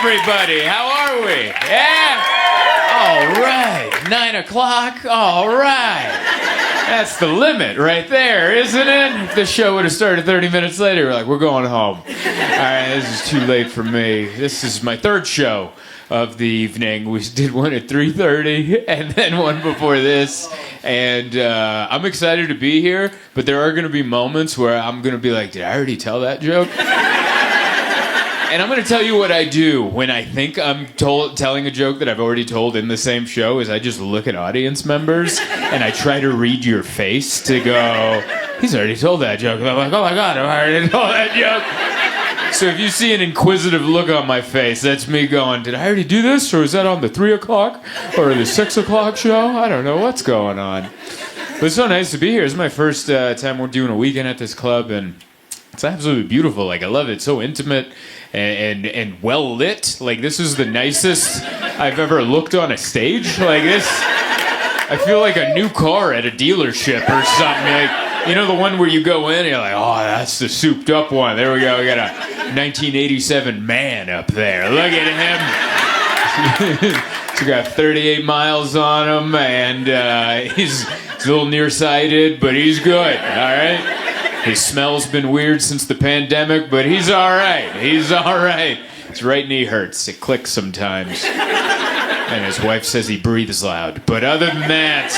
everybody. How are we? Yeah? All right. 9 o'clock. All right. That's the limit right there, isn't it? If the show would have started 30 minutes later, we're like, we're going home. All right, this is too late for me. This is my third show of the evening. We did one at 3:30 and then one before this. And I'm excited to be here, but there are going to be moments where I'm going to be like, did I already tell that joke? And I'm going to tell you what I do when I think I'm telling a joke that I've already told in the same show is I just look at audience members and I try to read your face to go, he's already told that joke. And I'm like, oh my God, I already told that joke. So if you see an inquisitive look on my face, that's me going, did I already do this? Or is that on the 3 o'clock or the 6 o'clock show? I don't know what's going on. But it's so nice to be here. It's my first time we're doing a weekend at this club, and it's absolutely beautiful. Like, I love it. It's so intimate and well lit. Like, this is the nicest I've ever looked on a stage. Like this, I feel like a new car at a dealership or something. Like, you know, the one where you go in and you're like, oh, that's the souped up one. There we go. We got a 1987 man up there. Look at him. He's got 38 miles on him, and he's a little nearsighted, but he's good. All right. His smell's been weird since the pandemic, but he's all right. He's all right. His right knee hurts. It clicks sometimes. And his wife says he breathes loud. But other than that,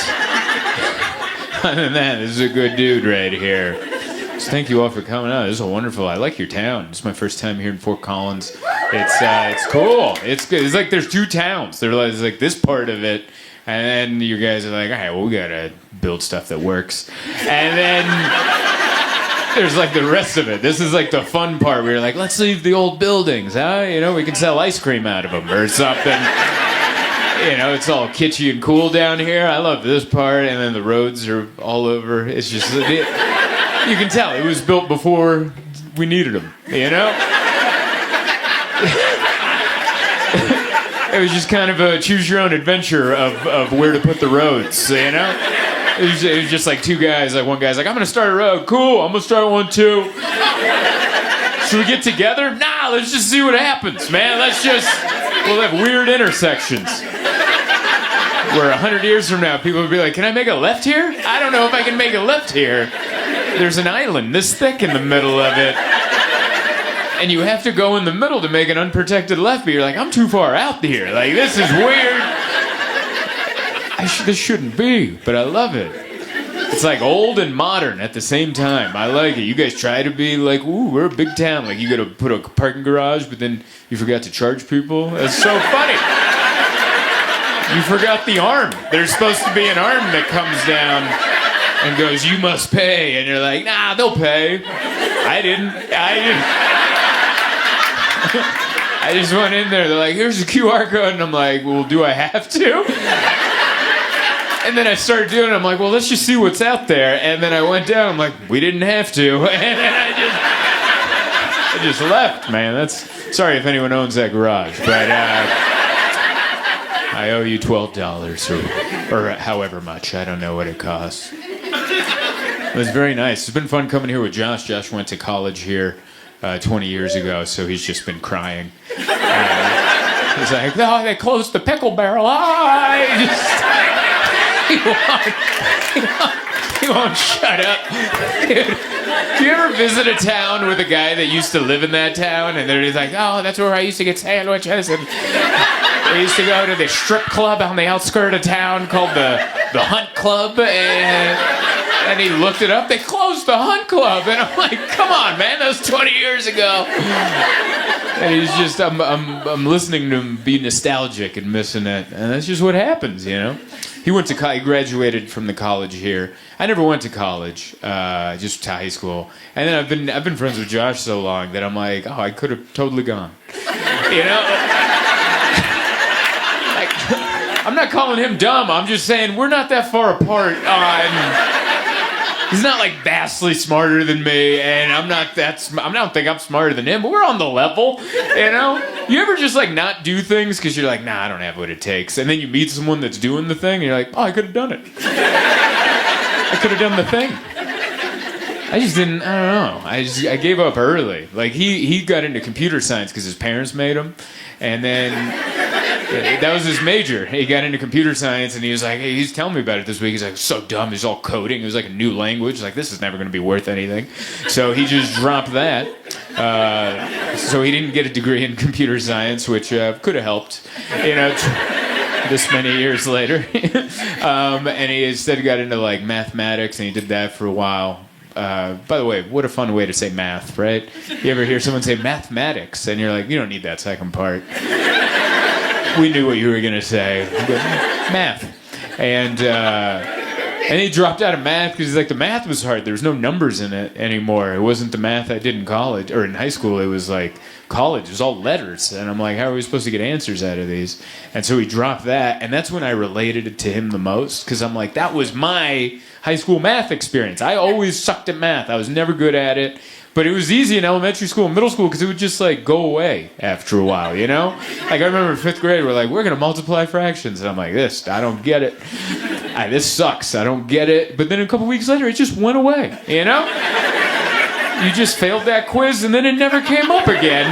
this is a good dude right here. So thank you all for coming out. This is wonderful. I like your town. It's my first time here in Fort Collins. It's cool. It's good. It's like there's two towns. There's like this part of it, and then you guys are like, all right, well, we gotta build stuff that works. And then there's like the rest of it. This is like the fun part where you're like, let's leave the old buildings, huh? You know, we can sell ice cream out of them or something. You know, it's all kitschy and cool down here. I love this part, and then the roads are all over. It's just, you can tell it was built before we needed them, you know? It was just kind of a choose your own adventure of where to put the roads, you know? It was just like two guys. Like one guy's like, I'm gonna start a road. Cool, I'm gonna start one too. Should we get together? Nah, let's just see what happens, man. We'll have weird intersections. Where 100 years from now, people will be like, can I make a left here? I don't know if I can make a left here. There's an island this thick in the middle of it. And you have to go in the middle to make an unprotected left, but you're like, I'm too far out here. Like, this is weird. This shouldn't be, but I love it. It's like old and modern at the same time. I like it. You guys try to be like, ooh, we're a big town. Like, you got to put a parking garage, but then you forgot to charge people. That's so funny. You forgot the arm. There's supposed to be an arm that comes down and goes, you must pay. And you're like, nah, they'll pay. I didn't. I just went in there. They're like, here's a QR code. And I'm like, well, do I have to? And then I started doing it. I'm like, well, let's just see what's out there. And then I went down. I'm like, we didn't have to. And then I just left, man. Sorry if anyone owns that garage, but I owe you $12 or however much. I don't know what it costs. It was very nice. It's been fun coming here with Josh. Josh went to college here 20 years ago, so he's just been crying. He's like, no, they closed the pickle barrel. He won't shut up. Dude, do you ever visit a town with a guy that used to live in that town, and they're just like, oh, that's where I used to get sandwiches, and we used to go to this strip club on the outskirts of town called the Hunt Club, and he looked it up. They closed the Hunt Club, and I'm like, come on, man, that was 20 years ago. And he's just, I'm listening to him be nostalgic and missing it, and that's just what happens, you know. He graduated from the college here. I never went to college, just to high school. And then I've been friends with Josh so long that I'm like, oh, I could have totally gone, you know. Like, I'm not calling him dumb. I'm just saying we're not that far apart. He's not like vastly smarter than me, and I don't think I'm smarter than him, but we're on the level, you know? You ever just like not do things because you're like, nah, I don't have what it takes, and then you meet someone that's doing the thing, and you're like, oh, I could have done it. I could have done the thing. I just didn't. I don't know. I gave up early. Like he got into computer science because his parents made him, and then that was his major. He got into computer science, and he was like, hey, he's telling me about it this week. He's like, so dumb. He's all coding. It was like a new language. Like this is never going to be worth anything. So he just dropped that. So he didn't get a degree in computer science, which could have helped. This many years later. And he instead got into like mathematics, and he did that for a while. By the way, what a fun way to say math, right? You ever hear someone say mathematics, and you're like, you don't need that second part. We knew what you were going to say. Math. And he dropped out of math because he's like, the math was hard. There was no numbers in it anymore. It wasn't the math I did in college, or in high school. It was like college. It was all letters. And I'm like, how are we supposed to get answers out of these? And so he dropped that, and that's when I related it to him the most, because I'm like, that was my high school math experience. I always sucked at math. I was never good at it. But it was easy in elementary school and middle school because it would just like go away after a while, you know? Like I remember in 5th grade, we're like, we're going to multiply fractions. And I'm like, I don't get it. This sucks. I don't get it. But then a couple weeks later, it just went away, you know? You just failed that quiz and then it never came up again.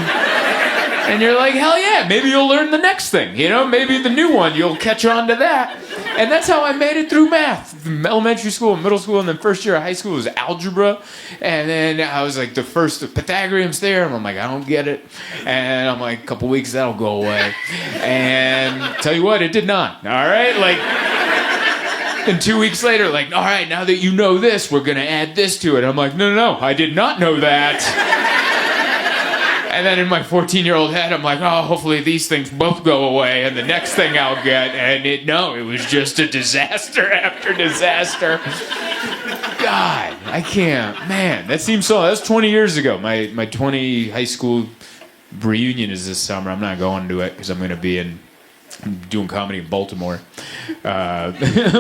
And you're like, hell yeah, maybe you'll learn the next thing, you know? Maybe the new one, you'll catch on to that. And that's how I made it through math. Elementary school, middle school, and then first year of high school was algebra. And then I was like, the Pythagorean's theorem. I'm like, I don't get it. And I'm like, a couple weeks, that'll go away. And tell you what, it did not. All right? Like, and 2 weeks later, like, all right, now that you know this, we're going to add this to it. I'm like, no, I did not know that. And then in my 14-year-old head, I'm like, oh, hopefully these things both go away, and the next thing I'll get, and it was just a disaster after disaster. God, I can't, man, that seems so, that's 20 years ago. My 20 high school reunion is this summer. I'm not going to it because I'm going to be doing comedy in Baltimore,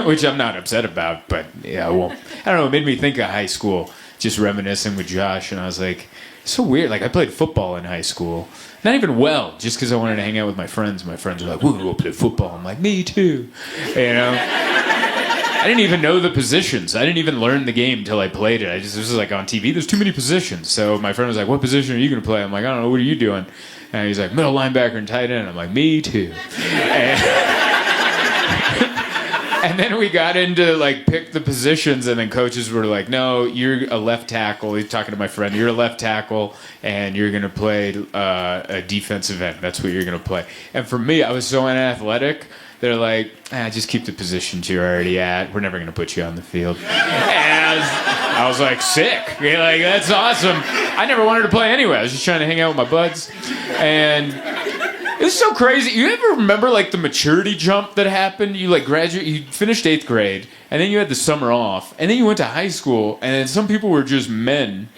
which I'm not upset about, but yeah, well, I don't know, it made me think of high school, just reminiscing with Josh, and I was like, so weird. Like, I played football in high school. Not even well, just because I wanted to hang out with my friends. My friends were like, we'll go play football. I'm like, me too. You know? I didn't even know the positions. I didn't even learn the game until I played it. This was like on TV. There's too many positions. So my friend was like, what position are you going to play? I'm like, I don't know. What are you doing? And he's like, middle linebacker and tight end. I'm like, me too. And then we got into, like, pick the positions, and then coaches were like, no, you're a left tackle. He's talking to my friend. You're a left tackle, and you're going to play a defensive end. That's what you're going to play. And for me, I was so unathletic. They're like, just keep the positions you're already at. We're never going to put you on the field. And I was like, sick. You're like, that's awesome. I never wanted to play anyway. I was just trying to hang out with my buds. And it was so crazy. You ever remember, like, the maturity jump that happened? You, like, you finished 8th grade, and then you had the summer off, and then you went to high school, and then some people were just men.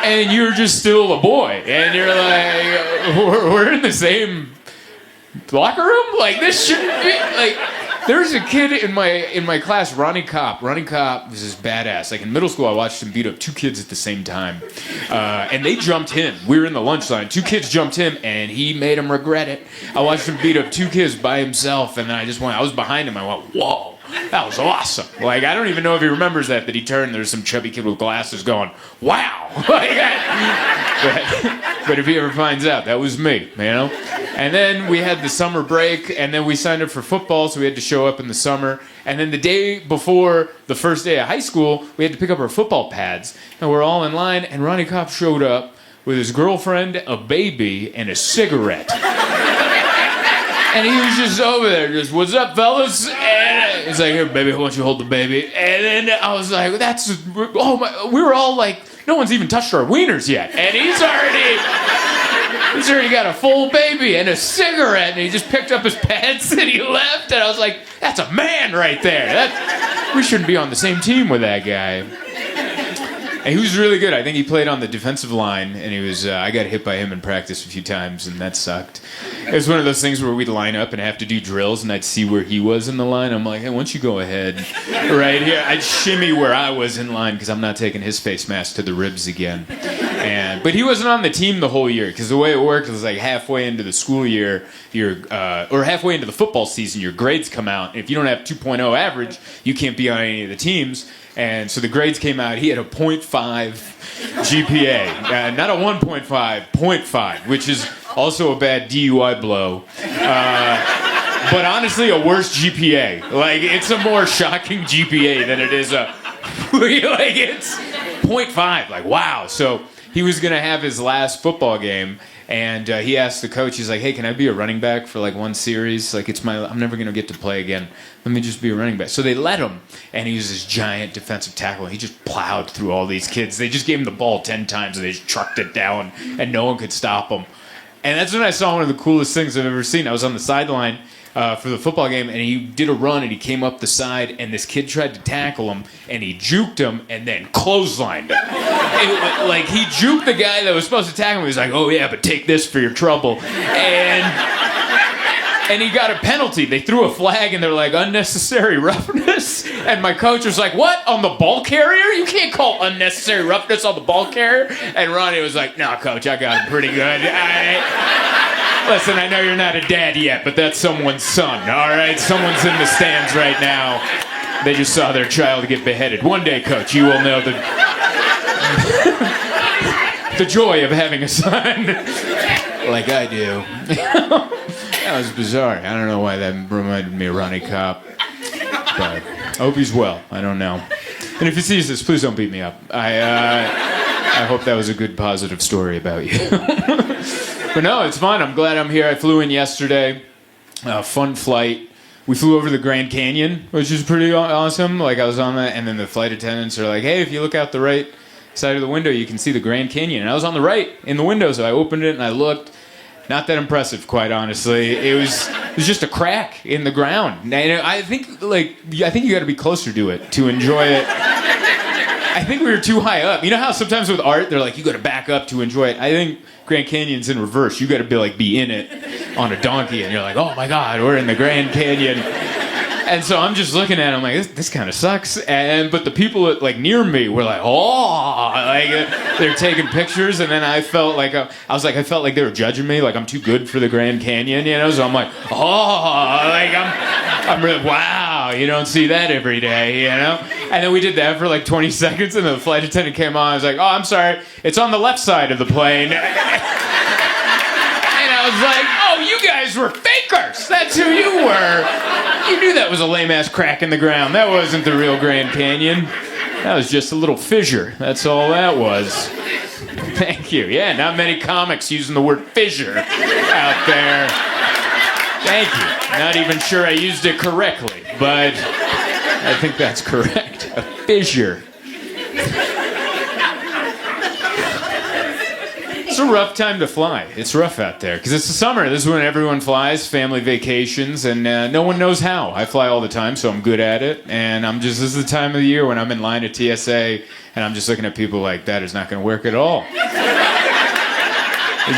And you're just still a boy, and you're like, we're in the same locker room? Like, this shouldn't be, like... There's a kid in my class, Ronnie Kopp. Ronnie Kopp was this badass. Like in middle school, I watched him beat up 2 kids at the same time. And they jumped him. We were in the lunch line. 2 kids jumped him, and he made him regret it. I watched him beat up 2 kids by himself, and then I was behind him. I went, whoa. That was awesome. Like, I don't even know if he remembers that he turned, there's some chubby kid with glasses going, wow. Like but if he ever finds out, that was me, you know? And then we had the summer break, and then we signed up for football, so we had to show up in the summer. And then the day before the first day of high school, we had to pick up our football pads. And we're all in line, and Ronnie Kopp showed up with his girlfriend, a baby, and a cigarette. And he was just over there, just, what's up, fellas? And he's like, here, baby, why don't you hold the baby? And then I was like, we were all like, no one's even touched our wieners yet. And he's already got a full baby and a cigarette, and he just picked up his pants and he left. And I was like, that's a man right there. We shouldn't be on the same team with that guy. And he was really good. I think he played on the defensive line, and he was. I got hit by him in practice a few times, and that sucked. It was one of those things where we'd line up and have to do drills, and I'd see where he was in the line. I'm like, hey, why don't you go ahead right here? I'd shimmy where I was in line because I'm not taking his face mask to the ribs again. But he wasn't on the team the whole year because the way it worked was like halfway into the school year, or halfway into the football season, your grades come out. If you don't have 2.0 average, you can't be on any of the teams. And so the grades came out. He had a 0.5 GPA, not a 1.5, 0.5, which is also a bad DUI blow. But honestly, a worse GPA. Like, it's a more shocking GPA than it is a... like, it's 0.5. Like, wow. So he was going to have his last football game, and he asked the coach, he's like, hey, can I be a running back for, like, one series? Like, I'm never going to get to play again. Let me just be a running back. So they let him, and he was this giant defensive tackle. He just plowed through all these kids. They just gave him the ball 10 times, and they just trucked it down, and no one could stop him. And that's when I saw one of the coolest things I've ever seen. I was on the sideline for the football game, and he did a run, and he came up the side, and this kid tried to tackle him, and he juked him, and then clotheslined him. Like, he juked the guy that was supposed to tackle him. He was like, oh, yeah, but take this for your trouble. And he got a penalty. They threw a flag, and they're like, unnecessary roughness. And my coach was like, what? On the ball carrier? You can't call unnecessary roughness on the ball carrier? And Ronnie was like, no, coach, I got him pretty good. Listen, I know you're not a dad yet, but that's someone's son, all right? Someone's in the stands right now. They just saw their child get beheaded. One day, coach, you will know the joy of having a son like I do. That was bizarre. I don't know why that reminded me of Ronnie Kopp. But I hope he's well. I don't know. And if he sees this, please don't beat me up. I hope that was a good, positive story about you. But no, it's fun. I'm glad I'm here. I flew in yesterday. Fun flight. We flew over the Grand Canyon, which is pretty awesome. Like, I was on that, and then the flight attendants are like, hey, if you look out the right side of the window, you can see the Grand Canyon. And I was on the right in the window, so I opened it and I looked. Not that impressive, quite honestly. It was just a crack in the ground. And I think you got to be closer to it to enjoy it. I think we were too high up. You know how sometimes with art they're like, you got to back up to enjoy it. I think Grand Canyon's in reverse. You got to be in it on a donkey, and you're like, oh my God, we're in the Grand Canyon. And so I'm just looking at it, I'm like, this kind of sucks. But the people near me were like, oh, they're taking pictures. And then I felt like I felt like they were judging me, like I'm too good for the Grand Canyon, you know. So I'm like, I'm really, wow, you don't see that every day, you know. And then we did that for like 20 seconds, and the flight attendant came on. I was like, oh, I'm sorry, it's on the left side of the plane. And I was like, oh, you guys were fakers. That's who you were. You knew that was a lame-ass crack in the ground. That wasn't the real Grand Canyon. That was just a little fissure. That's all that was. Thank you. Yeah, not many comics using the word fissure out there. Thank you. Not even sure I used it correctly, but I think that's correct. A fissure. It's a rough time to fly. It's rough out there because it's the summer. This is when everyone flies, family vacations, and no one knows how. I fly all the time, so I'm good at it. And this is the time of the year when I'm in line at TSA, and I'm just looking at people like, that is not going to work at all. There's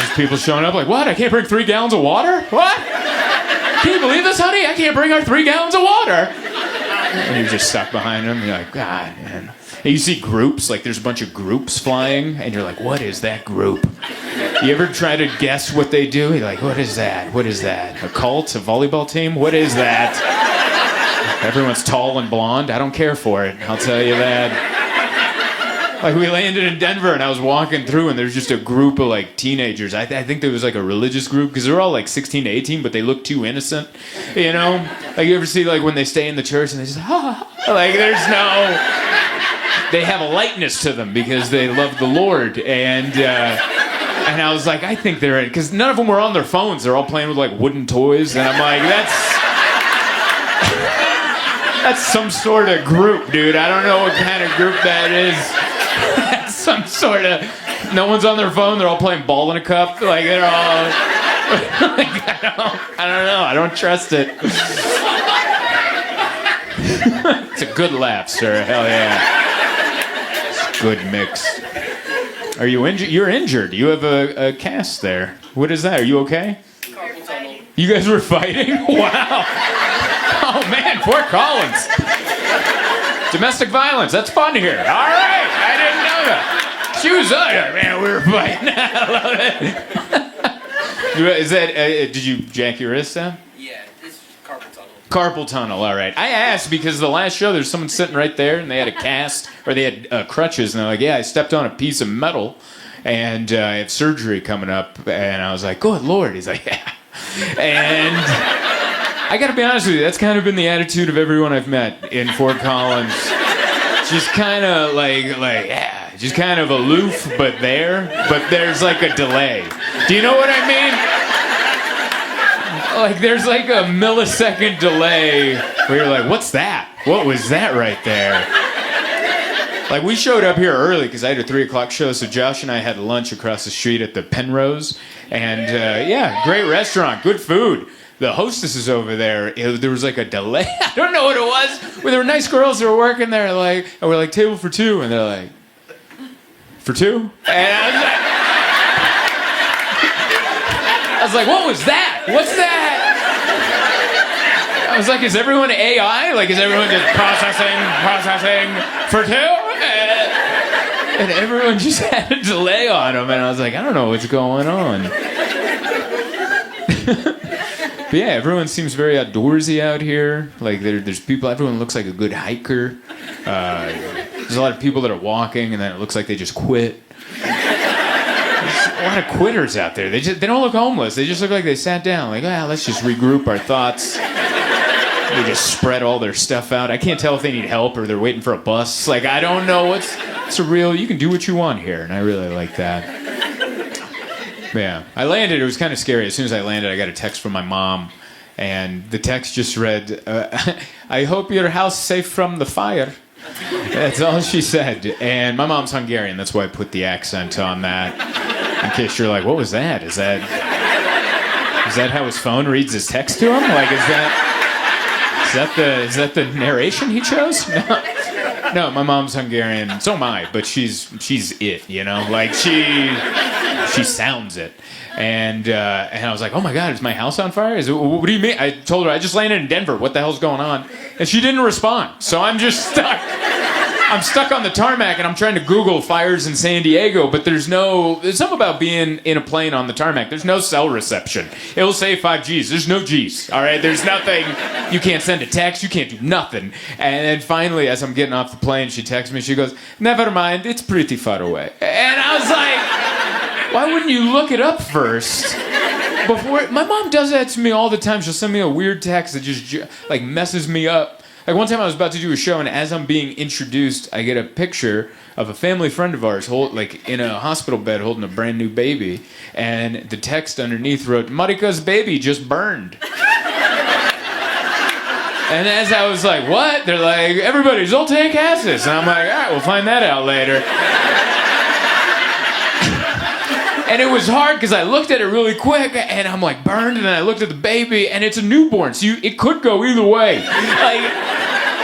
just people showing up like, what? I can't bring 3 gallons of water? What? Can you believe this, honey? I can't bring our 3 gallons of water. And you're just stuck behind them. You're like, God, man. And you see groups, like there's a bunch of groups flying, and you're like, what is that group? You ever try to guess what they do? You're like, what is that? What is that? A cult? A volleyball team? What is that? Everyone's tall and blonde. I don't care for it. I'll tell you that. Like, we landed in Denver, and I was walking through, and there's just a group of, like, teenagers. I think there was, like, a religious group, because they're all, like, 16 to 18, but they look too innocent, you know? Like, you ever see, like, when they stay in the church, and they just, like, there's no... They have a lightness to them because they love the Lord, and I was like, I think they're in, because none of them were on their phones. They're all playing with like wooden toys, and I'm like, that's some sort of group, dude. I don't know what kind of group that is. That's some sort of. No one's on their phone. They're all playing ball in a cup. Like they're all. Like, I don't know. I don't trust it. It's a good laugh, sir. Hell yeah. Good mix. Are you injured? You're injured. You have a cast there. What is that? Are you okay? Carpal tunnel. You guys were fighting? Wow. Oh, man, poor Collins. Domestic violence. That's fun here. All right. I didn't know that. She was man, we were fighting. I love it. Is that, did you jack your wrist down? Yeah, it's carpal tunnel. Carpal tunnel, all right. I asked because the last show there's someone sitting right there and they had a cast, or they had crutches, and they're like, yeah, I stepped on a piece of metal and I have surgery coming up. And I was like, good Lord. He's like, yeah. And I gotta be honest with you, that's kind of been the attitude of everyone I've met in Fort Collins. Just kind of like, yeah, just kind of aloof, but there's like a delay. Do you know what I mean? Like there's like a millisecond delay where you're like, what's that? What was that right there? Like we showed up here early because I had a 3:00 show, so Josh and I had lunch across the street at the Penrose, and yeah, great restaurant, good food. The hostesses over there, there was like a delay. I don't know what it was. But there were nice girls that were working there, like, and we're like, table for two, and they're like, for two? And I was like, what was that? What's that? I was like, is everyone AI? Like, is everyone just processing for two? And everyone just had a delay on them, and I was like, I don't know what's going on. But yeah, everyone seems very outdoorsy out here. Like there's people. Everyone looks like a good hiker. There's a lot of people that are walking, and then it looks like they just quit. There's a lot of quitters out there. They don't look homeless. They just look like they sat down. Like, let's just regroup our thoughts. They just spread all their stuff out. I can't tell if they need help or they're waiting for a bus. Like I don't know. It's a real. You can do what you want here, and I really like that. Yeah, I landed. It was kind of scary. As soon as I landed, I got a text from my mom, and the text just read, "I hope your house safe from the fire." That's all she said. And my mom's Hungarian. That's why I put the accent on that. In case you're like, what was that? Is that how his phone reads his text to him? Like, is that the narration he chose? No, my mom's Hungarian. So am I, but she's it, you know? Like she sounds it. And I was like, oh my God, is my house on fire? What do you mean? I told her I just landed in Denver. What the hell's going on? And she didn't respond. So I'm just stuck. I'm stuck on the tarmac, and I'm trying to Google fires in San Diego, but there's something about being in a plane on the tarmac. There's no cell reception. It'll say 5Gs. There's no Gs, all right? There's nothing. You can't send a text. You can't do nothing. And then finally, as I'm getting off the plane, she texts me. She goes, never mind. It's pretty far away. And I was like, why wouldn't you look it up first? My mom does that to me all the time. She'll send me a weird text that just like messes me up. Like one time I was about to do a show, and as I'm being introduced, I get a picture of a family friend of ours like in a hospital bed holding a brand new baby, and the text underneath wrote, Marika's baby just burned. And as I was like, what? They're like, everybody, Zoltan Kaszas. And I'm like, all right, we'll find that out later. And it was hard because I looked at it really quick, and I'm like, burned, and then I looked at the baby, and it's a newborn, so it could go either way. Like,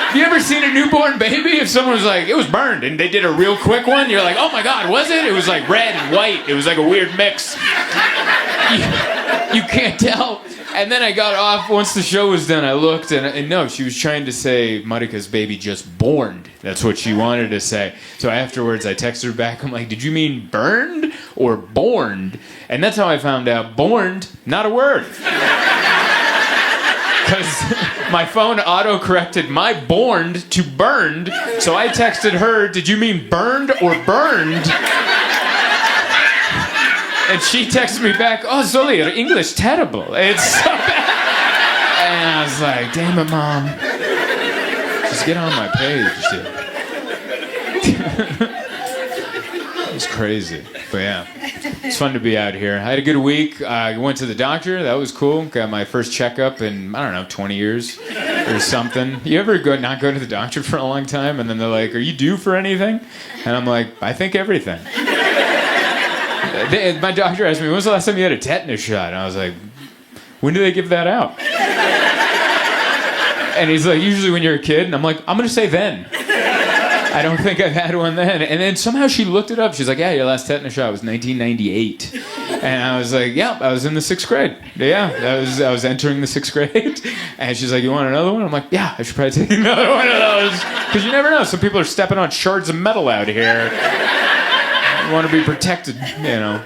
have you ever seen a newborn baby? If someone was like, it was burned, and they did a real quick one, you're like, oh my God, was it? It was like red and white. It was like a weird mix. You can't tell. And then I got off, once the show was done, I looked, and no, she was trying to say, Marika's baby just borned. That's what she wanted to say. So afterwards, I texted her back, I'm like, did you mean burned or borned? And that's how I found out, borned, not a word. Because my phone auto-corrected my borned to burned, so I texted her, did you mean burned or burned? And she texted me back, oh, Zoli, your English terrible. It's so bad. And I was like, damn it, Mom. Just get on my page, dude. It's crazy. But yeah, it's fun to be out here. I had a good week. I went to the doctor. That was cool. Got my first checkup in, 20 years or something. You ever not go to the doctor for a long time, and then they're like, are you due for anything? And I'm like, I think everything. My doctor asked me, when was the last time you had a tetanus shot? And I was like, when do they give that out? And he's like, usually when you're a kid. And I'm like, I'm going to say then. I don't think I've had one then. And then somehow she looked it up. She's like, yeah, your last tetanus shot was 1998. And I was like, yeah, I was in the 6th grade. Yeah, I was entering the 6th grade. And she's like, you want another one? I'm like, yeah, I should probably take another one of those. Because you never know. Some people are stepping on shards of metal out here. You want to be protected, you know.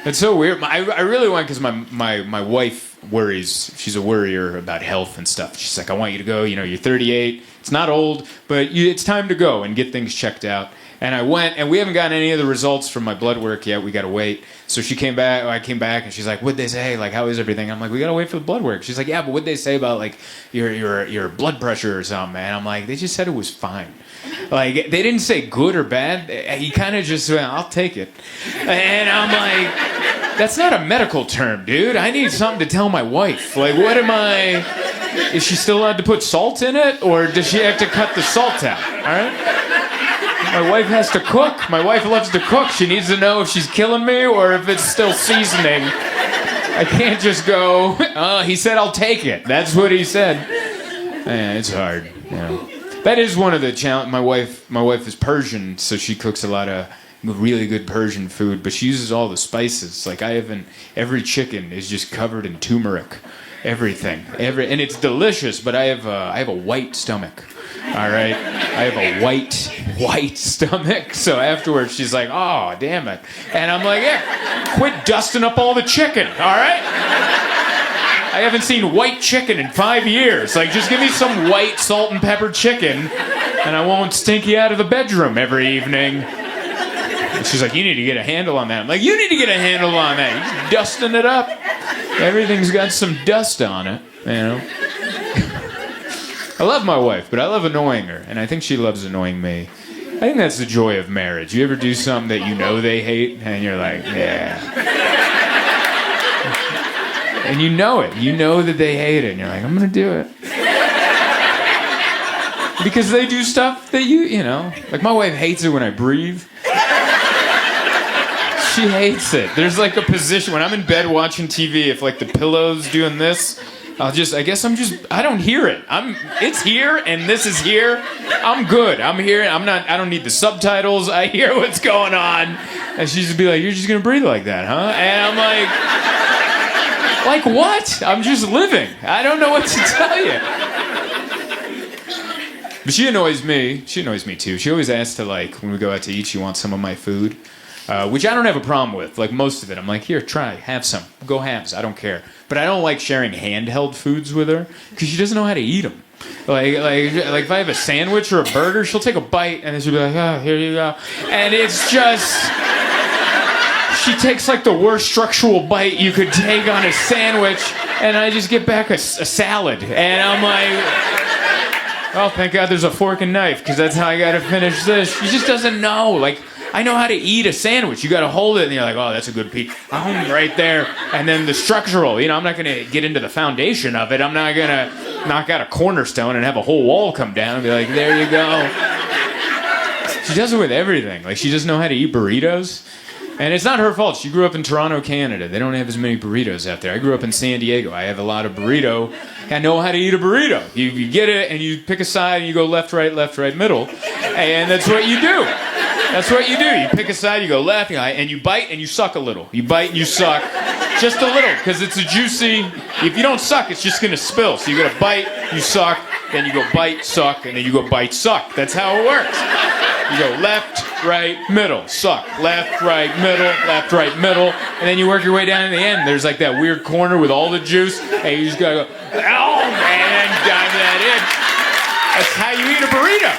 It's so weird. I really want, because my wife worries. She's a worrier about health and stuff. She's like, I want you to go. You know, you're 38. It's not old, but it's time to go and get things checked out. And I went, and we haven't gotten any of the results from my blood work yet. We got to wait. So she came back. I came back, and she's like, "What'd they say? Like, how is everything?" I'm like, "We got to wait for the blood work." She's like, "Yeah, but what'd they say about like your blood pressure or something?" And I'm like, "They just said it was fine. Like, they didn't say good or bad. He kind of just went, I'll take it." And I'm like, "That's not a medical term, dude. I need something to tell my wife. Like, what am I? Is she still allowed to put salt in it, or does she have to cut the salt out? All right." My wife has to cook. My wife loves to cook. She needs to know if she's killing me or if it's still seasoning. I can't just go, "Oh, he said I'll take it." That's what he said. Yeah, it's hard. You know. That is one of the challenges. My wife is Persian, so she cooks a lot of really good Persian food, but she uses all the spices. Like, every chicken is just covered in turmeric. Everything. And it's delicious, but I have a white stomach. All right, I have a white stomach. So afterwards, she's like, "Oh, damn it," and I'm like, "Yeah, quit dusting up all the chicken, all right? I haven't seen white chicken in 5 years. Like, just give me some white salt and pepper chicken, and I won't stink you out of the bedroom every evening." And she's like, "You need to get a handle on that." I'm like, "You need to get a handle on that. You're just dusting it up. Everything's got some dust on it, you know." I love my wife, but I love annoying her, and I think she loves annoying me. I think that's the joy of marriage. You ever do something that you know they hate, and you're like, yeah. And you know it. You know that they hate it, and you're like, I'm going to do it. Because they do stuff that you know. Like, my wife hates it when I breathe. She hates it. There's like a position, when I'm in bed watching TV, if like the pillow's doing this, I don't hear it. It's here and this is here. I'm good. I'm here. I don't need the subtitles. I hear what's going on. And she's just be like, "You're just gonna breathe like that, huh?" And I'm like what? I'm just living. I don't know what to tell you. But she annoys me. She annoys me too. She always asks to, like, when we go out to eat, she wants some of my food. Which I don't have a problem with. Like, most of it, I'm like, "Here, try, have some. Go halves, I don't care." But I don't like sharing handheld foods with her, because she doesn't know how to eat them. Like if I have a sandwich or a burger, she'll take a bite, and then she'll be like, "Oh, here you go." And it's just... She takes, like, the worst structural bite you could take on a sandwich, and I just get back a salad. And I'm like... "Oh, thank God there's a fork and knife, because that's how I gotta finish this." She just doesn't know. Like, I know how to eat a sandwich. You gotta hold it, and you're like, "Oh, that's a good piece." Right there. And then the structural, I'm not gonna get into the foundation of it. I'm not gonna knock out a cornerstone and have a whole wall come down and be like, "There you go." She does it with everything. Like, she doesn't know how to eat burritos. And it's not her fault. She grew up in Toronto, Canada. They don't have as many burritos out there. I grew up in San Diego. I have a lot of burrito. I know how to eat a burrito. You get it, and you pick a side, and you go left, right, middle. And that's what you do. That's what you do. You pick a side, you go left, and you bite, and you suck a little. You bite, and you suck. Just a little, because it's a juicy... If you don't suck, it's just going to spill. So you got to bite, you suck, then you go bite, suck, and then you go bite, suck. That's how it works. You go left, right, middle, suck. Left, right, middle. And then you work your way down to the end. There's like that weird corner with all the juice, and you just got to go, "Oh, man," dive that in. That's how you eat a burrito.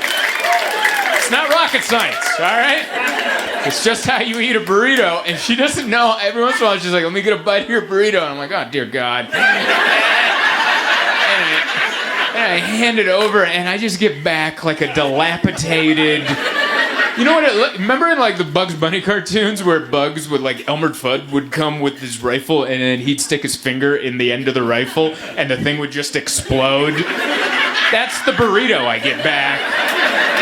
It's not rocket science, all right? It's just how you eat a burrito, and she doesn't know. Every once in a while, she's like, "Let me get a bite of your burrito." And I'm like, "Oh, dear God." And I hand it over, and I just get back like a dilapidated... You know what? Remember in like the Bugs Bunny cartoons where Bugs would, like, Elmer Fudd would come with his rifle, and then he'd stick his finger in the end of the rifle, and the thing would just explode? That's the burrito I get back.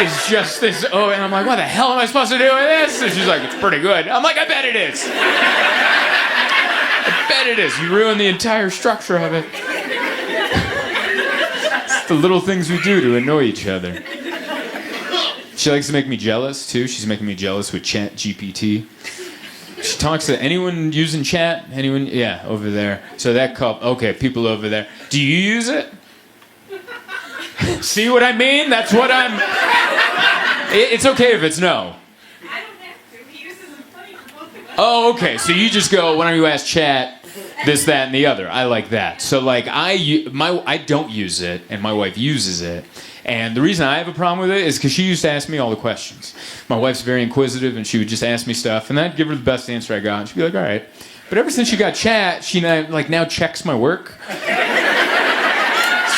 It's just this, and I'm like, "What the hell am I supposed to do with this?" And she's like, "It's pretty good." I'm like, "I bet it is. I bet it is. You ruined the entire structure of it." It's the little things we do to annoy each other. She likes to make me jealous, too. She's making me jealous with Chat GPT. She talks to anyone using chat? Anyone? Yeah, over there. So that couple. Okay, people over there. Do you use it? See what I mean? That's what I'm... It's okay if it's no. I don't have to. He uses it funny for both of us. Oh, okay. So you just go, why don't you ask chat this, that, and the other. I like that. So, like, I don't use it, and my wife uses it. And the reason I have a problem with it is because she used to ask me all the questions. My wife's very inquisitive, and she would just ask me stuff, and I'd give her the best answer I got. And she'd be like, all right. But ever since she got chat, she now checks my work.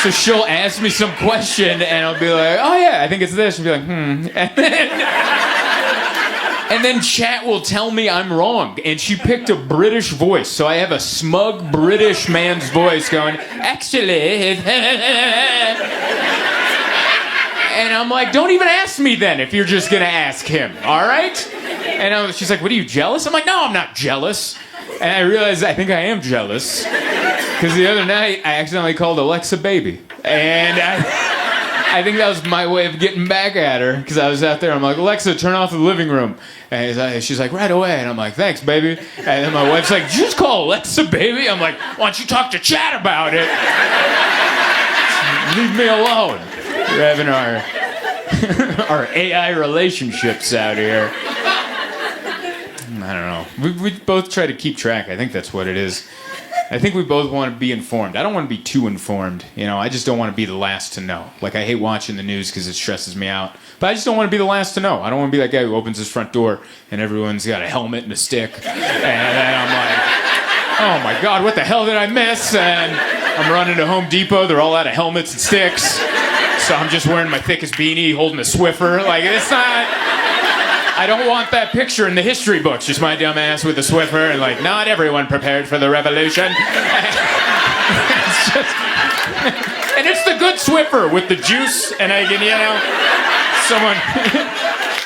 So she'll ask me some question, and I'll be like, oh, yeah, I think it's this. She'll be like, And then chat will tell me I'm wrong. And she picked a British voice. So I have a smug British man's voice going, actually... And I'm like, don't even ask me then if you're just going to ask him, all right? And she's like, what, are you jealous? I'm like, no, I'm not jealous. And I realized I think I am jealous. Because the other night, I accidentally called Alexa baby. And I think that was my way of getting back at her. Because I was out there, I'm like, Alexa, turn off the living room. And she's like, right away. And I'm like, thanks, baby. And then my wife's like, did you just call Alexa baby? I'm like, why don't you talk to chat about it? Leave me alone. We're having our AI relationships out here. I don't know. We both try to keep track. I think that's what it is. I think we both want to be informed. I don't want to be too informed. You know, I just don't want to be the last to know. Like, I hate watching the news because it stresses me out. But I just don't want to be the last to know. I don't want to be that guy who opens his front door and everyone's got a helmet and a stick. And then I'm like, oh my God, what the hell did I miss? And I'm running to Home Depot. They're all out of helmets and sticks. So I'm just wearing my thickest beanie, holding a Swiffer. Like, it's not... I don't want that picture in the history books. Just my dumb ass with a Swiffer and like, not everyone prepared for the revolution. It's just... And it's the good Swiffer with the juice. And I can,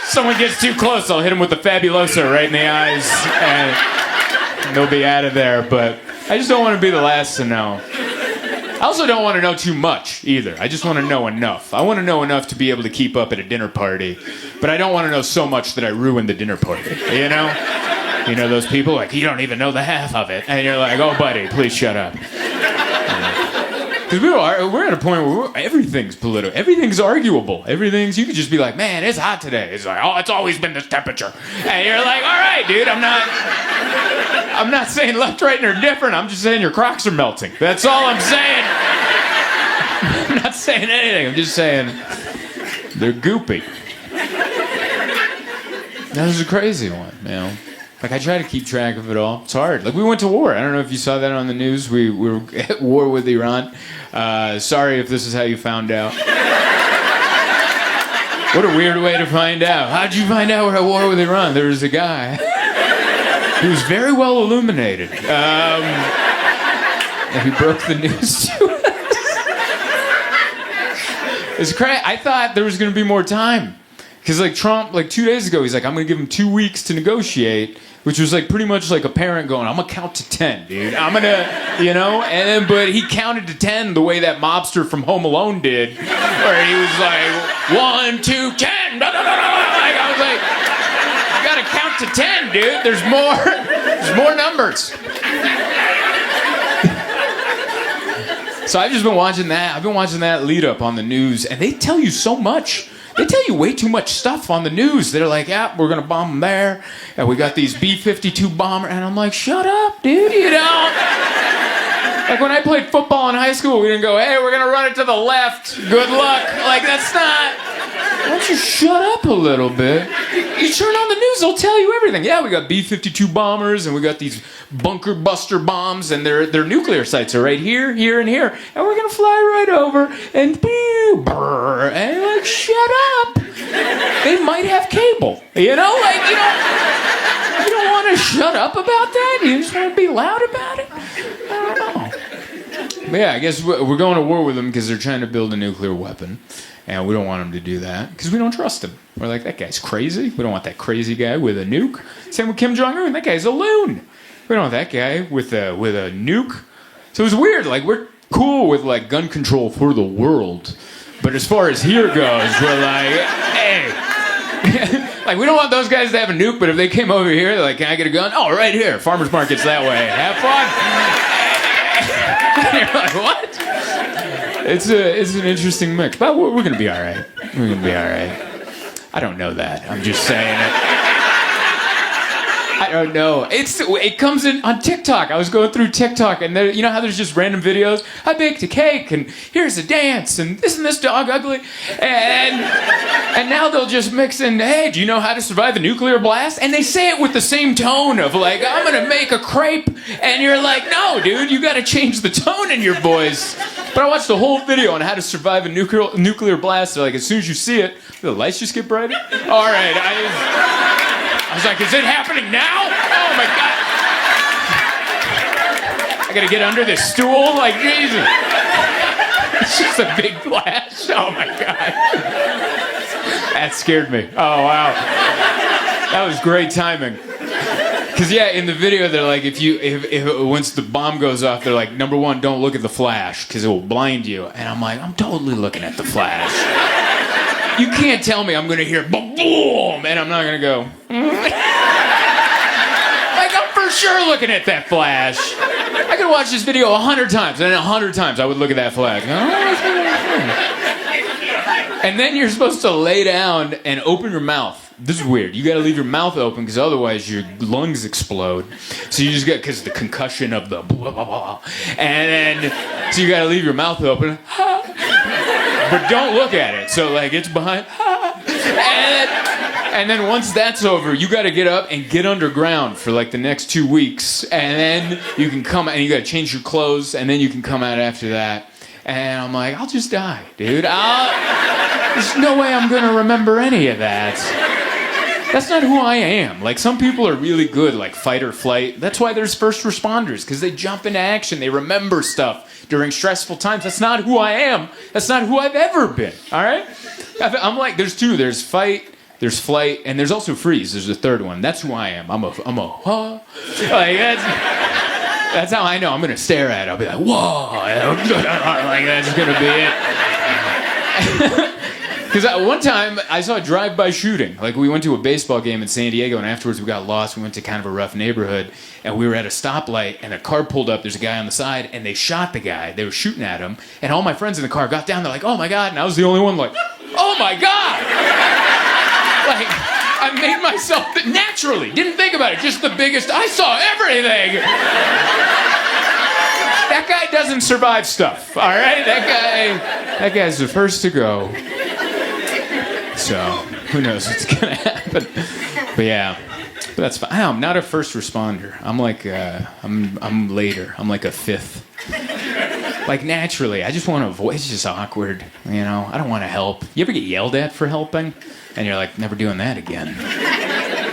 someone gets too close, I'll hit them with the Fabulosa right in the eyes. And they'll be out of there. But I just don't want to be the last to know. I also don't want to know too much, either. I just want to know enough. I want to know enough to be able to keep up at a dinner party, but I don't want to know so much that I ruin the dinner party, you know? You know those people, like, you don't even know the half of it, and you're like, oh, buddy, please shut up. Because we're at a point where everything's political. Everything's arguable. You could just be like, man, it's hot today. It's like, oh, it's always been this temperature. And you're like, all right, dude, I'm not saying left, right, or different. I'm just saying your Crocs are melting. That's all I'm saying. I'm not saying anything. I'm just saying they're goopy. That was a crazy one, you know. Like, I try to keep track of it all. It's hard. Like, we went to war. I don't know if you saw that on the news. We were at war with Iran. Sorry if this is how you found out. What a weird way to find out. How'd you find out we're at war with Iran? There was a guy who was very well illuminated. And he broke the news to us. It's crazy. I thought there was going to be more time. Because, like, Trump, like, 2 days ago, he's like, I'm going to give him 2 weeks to negotiate, which was, like, pretty much like a parent going, I'm going to count to 10, dude. I'm going to, you know? And then, but he counted to 10 the way that mobster from Home Alone did, where he was like, 1, 2, 10. Like, I was like, you got to count to 10, dude. There's more numbers. So I've just been watching that. I've been watching that lead up on the news, and they tell you so much. They tell you way too much stuff on the news. They're like, yeah, we're going to bomb them there. And we got these B-52 bomber. And I'm like, shut up, dude. You know? Like, when I played football in high school, we didn't go, hey, we're going to run it to the left. Good luck. Like, that's not... Why don't you shut up a little bit? You turn on the news, they'll tell you everything. Yeah, we got B-52 bombers, and we got these bunker buster bombs, and their nuclear sites are right here, here, and here. And we're going to fly right over, and brr, and like, shut up. They might have cable. You know, like, you don't want to shut up about that? You just want to be loud about it? I don't know. But yeah, I guess we're going to war with them because they're trying to build a nuclear weapon. And we don't want them to do that because we don't trust him. We're like, that guy's crazy. We don't want that crazy guy with a nuke. Same with Kim Jong-un. That guy's a loon. We don't want that guy with a nuke. So it's weird. Like, we're cool with, like, gun control for the world. But as far as here goes, we're like, hey, Like, we don't want those guys to have a nuke, but if they came over here, they're like, can I get a gun? Oh, right here. Farmer's market's that way. Have fun. And you're like, what? It's an interesting mix, but we're going to be all right. We're going to be all right. I don't know that. I'm just saying it. I don't know. It comes in on TikTok. I was going through TikTok, and there, you know how there's just random videos? I baked a cake, and here's a dance, and isn't this dog ugly? And now they'll just mix in, hey, do you know how to survive a nuclear blast? And they say it with the same tone of like, I'm gonna make a crepe, and you're like, no, dude, you gotta change the tone in your voice. But I watched the whole video on how to survive a nuclear blast. They're like, as soon as you see it, the lights just get brighter. All right, I was like, is it happening now? Oh my God. I gotta get under this stool? Like, Jesus. It's just a big flash. Oh my God. That scared me. Oh, wow. That was great timing. Because, yeah, in the video, they're like, if once the bomb goes off, they're like, number one, don't look at the flash, because it will blind you. And I'm like, I'm totally looking at the flash. You can't tell me I'm going to hear boom, and I'm not going to go. Like, I'm for sure looking at that flash. I could watch this video 100 times, and 100 times I would look at that flash. And then you're supposed to lay down and open your mouth. This is weird. You got to leave your mouth open because otherwise your lungs explode. So you just get, because the concussion of the blah, blah, blah. And then, so you got to leave your mouth open. But don't look at it. So, like, it's behind. And then once that's over, you got to get up and get underground for, like, the next 2 weeks. And then you can come, and you got to change your clothes, and then you can come out after that. And I'm like, I'll just die, dude. There's no way I'm going to remember any of that. That's not who I am. Like, some people are really good, like fight or flight. That's why there's first responders, because they jump into action. They remember stuff during stressful times. That's not who I am. That's not who I've ever been, all right? I'm like, there's two. There's fight, there's flight, and there's also freeze. There's a third one. That's who I am. I'm a like, that's how I know I'm going to stare at it. I'll be like, whoa. Like, that's going to be it. Because one time, I saw a drive-by shooting. Like, we went to a baseball game in San Diego, and afterwards we got lost. We went to kind of a rough neighborhood, and we were at a stoplight, and a car pulled up. There's a guy on the side, and they shot the guy. They were shooting at him, and all my friends in the car got down. They're like, oh, my God. And I was the only one like, oh, my God. Like, I made myself naturally. Didn't think about it. Just the biggest. I saw everything. That guy doesn't survive stuff, all right? That guy's the first to go. So, who knows what's going to happen. But yeah, that's fine. I'm not a first responder. I'm like, I'm later. I'm like a fifth. Like, naturally, I just want to avoid. It's just awkward, you know? I don't want to help. You ever get yelled at for helping? And you're like, never doing that again.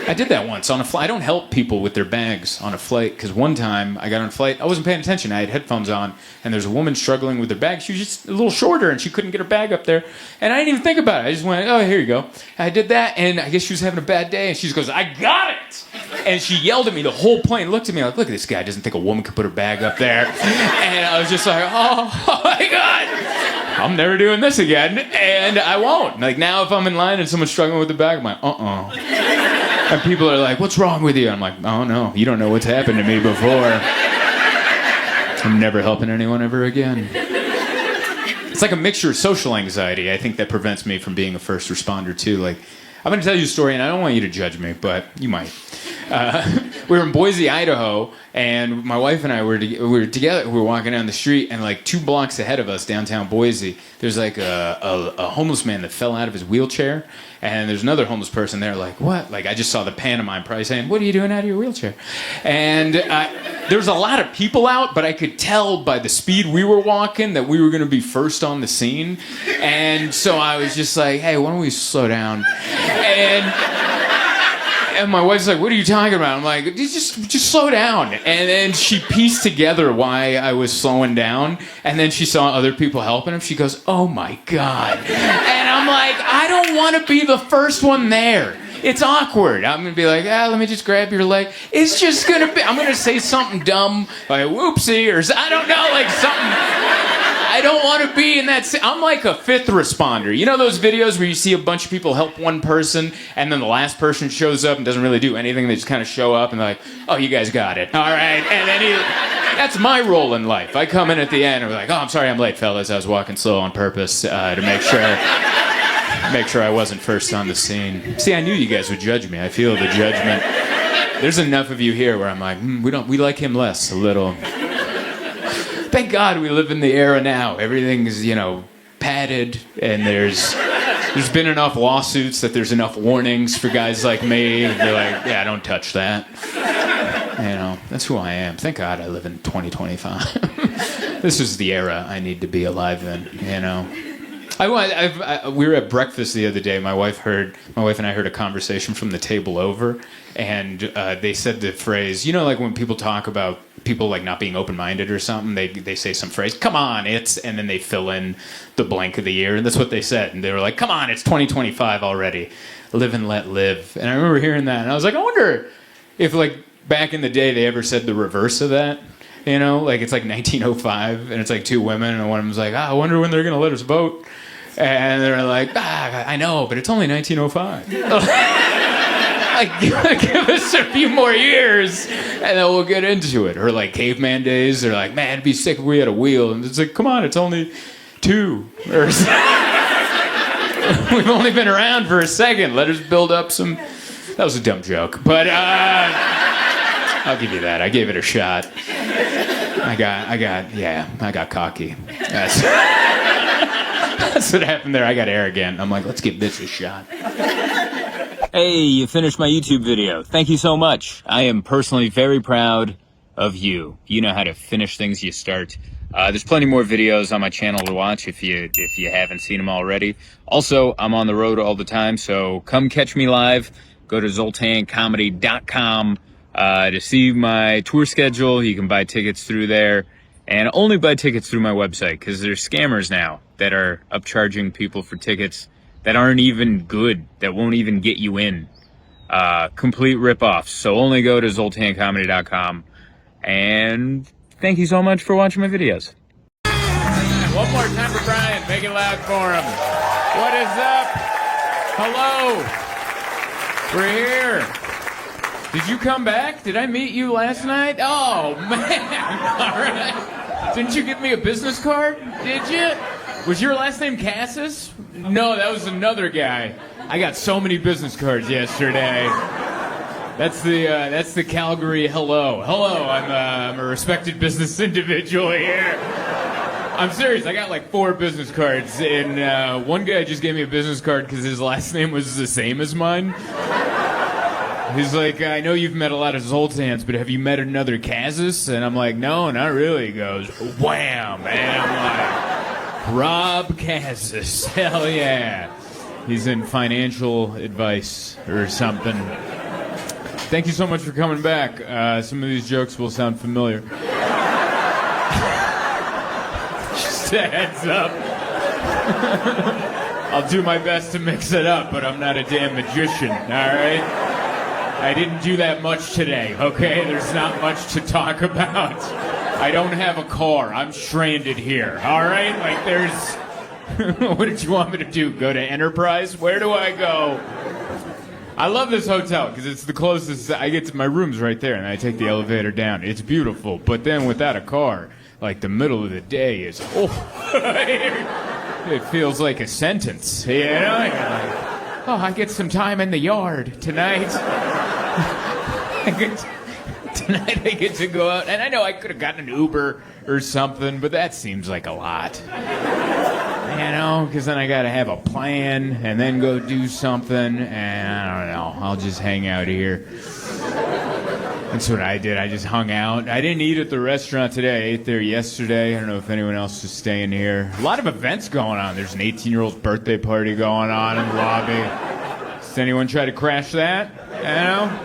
I did that once on a flight. I don't help people with their bags on a flight, because one time I got on a flight, I wasn't paying attention. I had headphones on, and there's a woman struggling with her bag. She was just a little shorter, and she couldn't get her bag up there. And I didn't even think about it. I just went, oh, here you go. I did that, and I guess she was having a bad day, and she just goes, I got it! And she yelled at me. The whole plane looked at me like, look at this guy. Doesn't think a woman could put her bag up there. And I was just like, oh my God. I'm never doing this again, and I won't. Like, now if I'm in line and someone's struggling with the bag, I'm like, And people are like, what's wrong with you? I'm like, oh no, you don't know what's happened to me before. I'm never helping anyone ever again. It's like a mixture of social anxiety, I think, that prevents me from being a first responder too. Like, I'm going to tell you a story, and I don't want you to judge me, but you might. We were in Boise, Idaho, and my wife and I were together. We were walking down the street, and like 2 blocks ahead of us, downtown Boise, there's like a homeless man that fell out of his wheelchair, and there's another homeless person there. Like, what? Like, I just saw the pantomime probably saying, "What are you doing out of your wheelchair?" And there was a lot of people out, but I could tell by the speed we were walking that we were going to be first on the scene, and so I was just like, "Hey, why don't we slow down?" And my wife's like, what are you talking about? I'm like, just slow down. And then she pieced together why I was slowing down. And then she saw other people helping him. She goes, oh my God. And I'm like, I don't want to be the first one there. It's awkward. I'm going to be like, let me just grab your leg. It's just going to be, I'm going to say something dumb, like whoopsie, or I don't know, like something. I don't want to be in that. I'm like a fifth responder. You know those videos where you see a bunch of people help one person, and then the last person shows up and doesn't really do anything. They just kind of show up and they're like, "Oh, you guys got it, all right." And then that's my role in life. I come in at the end and we're like, "Oh, I'm sorry, I'm late, fellas. I was walking slow on purpose to make sure I wasn't first on the scene." See, I knew you guys would judge me. I feel the judgment. There's enough of you here where I'm like, we like him less a little. Thank God we live in the era now. Everything's, padded, and there's been enough lawsuits that there's enough warnings for guys like me. They're like, yeah, don't touch that. That's who I am. Thank God I live in 2025. This is the era I need to be alive in, we were at breakfast the other day. My wife and I heard a conversation from the table over, and they said the phrase, like when people talk about people like not being open-minded or something, they say some phrase, "Come on, it's," and then they fill in the blank of the year, and that's what they said. And they were like, "Come on, it's 2025 already. Live and let live." And I remember hearing that, and I was like, I wonder if like back in the day they ever said the reverse of that. Like it's like 1905, and it's like two women, and one of them's like, I wonder when they're gonna let us vote. And they're like, I know, but it's only 1905. Give us a few more years, and then we'll get into it. Or like caveman days, they're like, man, it'd be sick if we had a wheel. And it's like, come on, it's only 2. Or we've only been around for a second. Let us build up some. That was a dumb joke, but I'll give you that. I gave it a shot. I got cocky. That's what happened there. I got arrogant. I'm like, let's give this a shot. Hey, you finished my YouTube video. Thank you so much. I am personally very proud of you. You know how to finish things you start. There's plenty more videos on my channel to watch if you haven't seen them already. Also, I'm on the road all the time, so come catch me live. Go to zoltancomedy.com to see my tour schedule. You can buy tickets through there. And only buy tickets through my website, because there's scammers now that are upcharging people for tickets that aren't even good, that won't even get you in. Complete ripoffs. So only go to zoltancomedy.com. And thank you so much for watching my videos. One more time for Brian. Make it loud for him. What is up? Hello. We're here. Did you come back? Did I meet you last night? Oh, man. All right. Didn't you give me a business card? Did you? Was your last name Kaszas? No, that was another guy. I got so many business cards yesterday. That's the Calgary hello. Hello, I'm a respected business individual here. I'm serious. I got like 4 business cards, and one guy just gave me a business card because his last name was the same as mine. He's like, I know you've met a lot of Zoltans, but have you met another Kaszas? And I'm like, no, not really. He goes, wham! And I'm like, Rob Kaszas. Hell yeah. He's in financial advice or something. Thank you so much for coming back. Some of these jokes will sound familiar. Just a heads up. I'll do my best to mix it up, but I'm not a damn magician, all right? I didn't do that much today, okay? There's not much to talk about. I don't have a car. I'm stranded here, all right? Like, there's... What did you want me to do? Go to Enterprise? Where do I go? I love this hotel because it's the closest I get to my room's right there, and I take the elevator down. It's beautiful, but then without a car, like the middle of the day is... It feels like a sentence, you know? I get some time in the yard tonight. Tonight I get to go out, and I know I could have gotten an Uber or something, but that seems like a lot. You know, because then I got to have a plan and then go do something, and I don't know. I'll just hang out here. That's what I did. I just hung out. I didn't eat at the restaurant today. I ate there yesterday. I don't know if anyone else is staying here. A lot of events going on. There's an 18-year-old's birthday party going on in the lobby. Does anyone try to crash that? You know?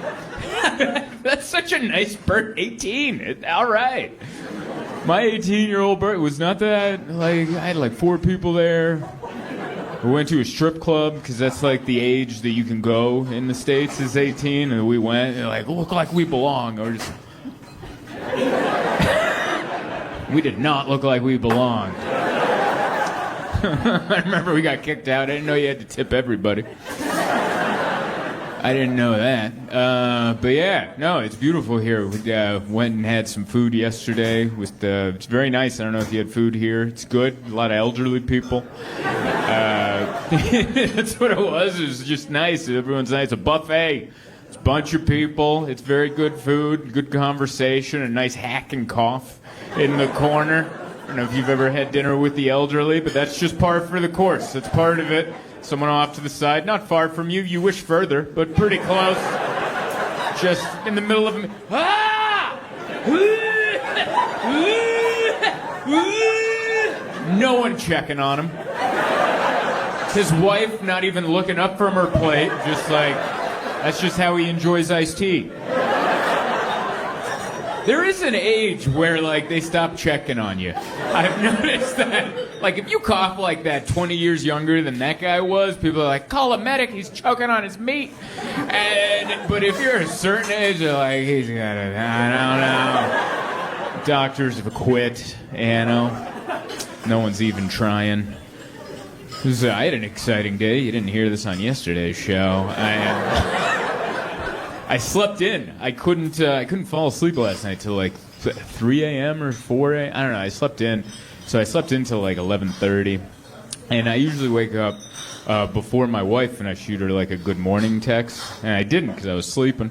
That's such a nice birthday. 18. All right. My 18-year-old birthday was not that, like, I had like 4 people there. We went to a strip club because that's like the age that you can go in the States is 18, and we went and like, look like we belong. Or just... We did not look like we belonged. I remember we got kicked out. I didn't know you had to tip everybody. I didn't know that. But yeah, no, it's beautiful here. We went and had some food yesterday. It's very nice. I don't know if you had food here. It's good. A lot of elderly people. That's what it was. It was just nice. Everyone's nice. A buffet. It's a bunch of people. It's very good food, good conversation, a nice hack and cough in the corner. I don't know if you've ever had dinner with the elderly, but that's just par for the course. That's part of it. Someone off to the side, not far from you. You wish further, but pretty close. Just in the middle of me. Ah! No one checking on him. His wife not even looking up from her plate, just like, that's just how he enjoys iced tea. There is an age where, like, they stop checking on you. I've noticed that. Like, if you cough like that 20 years younger than that guy was, people are like, call a medic, he's choking on his meat. But if you're a certain age, you're like, he's got it, I don't know. Doctors have quit, you know. No one's even trying. I had an exciting day. You didn't hear this on yesterday's show. I slept in. I couldn't fall asleep last night till like 3 a.m. or 4 a.m. I don't know. I slept in. So I slept in till like 11:30. And I usually wake up before my wife and I shoot her like a good morning text. And I didn't because I was sleeping.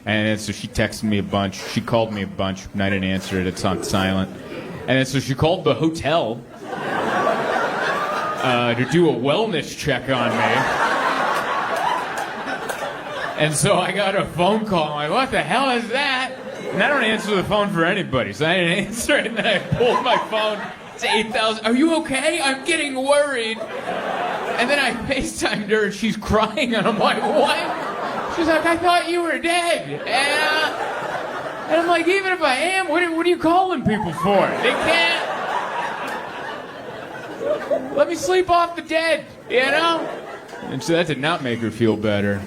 And so she texted me a bunch. She called me a bunch. And I didn't answer it. It's on silent. And then so she called the hotel to do a wellness check on me. And so I got a phone call. I'm like, what the hell is that? And I don't answer the phone for anybody, so I didn't answer it. And then I pulled my phone. It's 8,000. Are you okay? I'm getting worried. And then I FaceTimed her, and she's crying. And I'm like, what? She's like, I thought you were dead. And I'm like, even if I am, what are you calling people for? They can't. Let me sleep off the dead, you know? And so that did not make her feel better.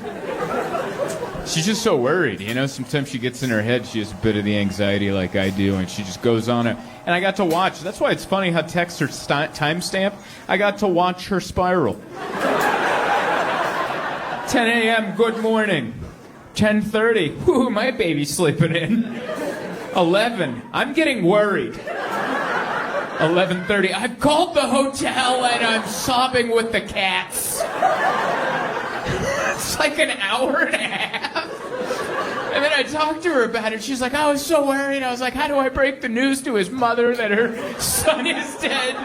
She's just so worried, you know? Sometimes she gets in her head, she has a bit of the anxiety like I do, and she just goes on it. And I got to watch. That's why it's funny how texts are timestamped. I got to watch her spiral. 10 a.m., good morning. 10:30, whoo, my baby's sleeping in. 11, I'm getting worried. 11:30, I've called the hotel and I'm sobbing with the cats. It's like an hour and a half. And then I talked to her about it. She's like, I was so worried. I was like, how do I break the news to his mother that her son is dead?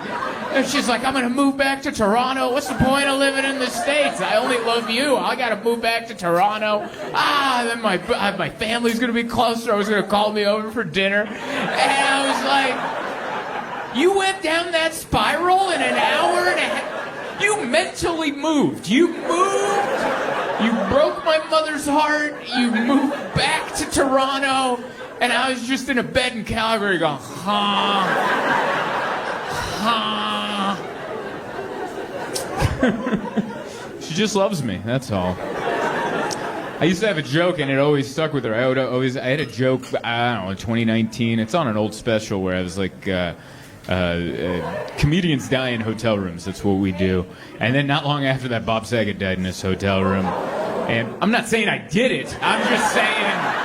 And she's like, I'm going to move back to Toronto. What's the point of living in the States? I only love you. I got to move back to Toronto. Then my family's going to be closer. I was going to call me over for dinner. And I was like, you went down that spiral in an hour and a half? You mentally moved. You moved. You broke my mother's heart. You moved back to Toronto. And I was just in a bed in Calgary going, She just loves me, that's all. I used to have a joke, and it always stuck with her. I had a joke, I don't know, in 2019. It's on an old special where I was like, comedians die in hotel rooms. That's what we do. And then not long after that, Bob Saget died in his hotel room. And I'm not saying I did it. I'm just saying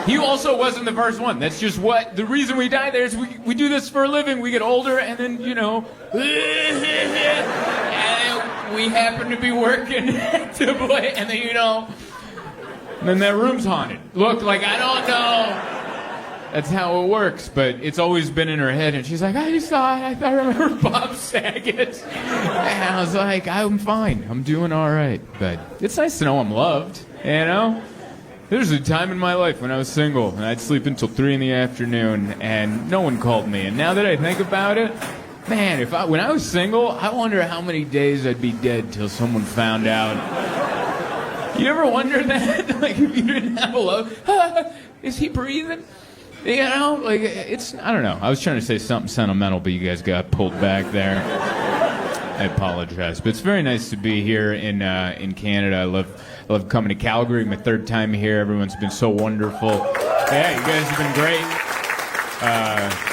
he also wasn't the first one. That's just what the reason we die there is. We do this for a living. We get older, and then and we happen to be working to play, and then and then that room's haunted. Look, like I don't know. That's how it works, but it's always been in her head, and she's like, I remember Bob Saget. And I was like, I'm fine. I'm doing all right. But it's nice to know I'm loved, you know? There's a time in my life when I was single, and I'd sleep until 3 in the afternoon, and no one called me. And now that I think about it, man, when I was single, I wonder how many days I'd be dead till someone found out. You ever wonder that? Like, if you didn't have a love, is he breathing? You know, like, I don't know. I was trying to say something sentimental, but you guys got pulled back there. I apologize. But it's very nice to be here in Canada. I love coming to Calgary. My third time here. Everyone's been so wonderful. Yeah, you guys have been great.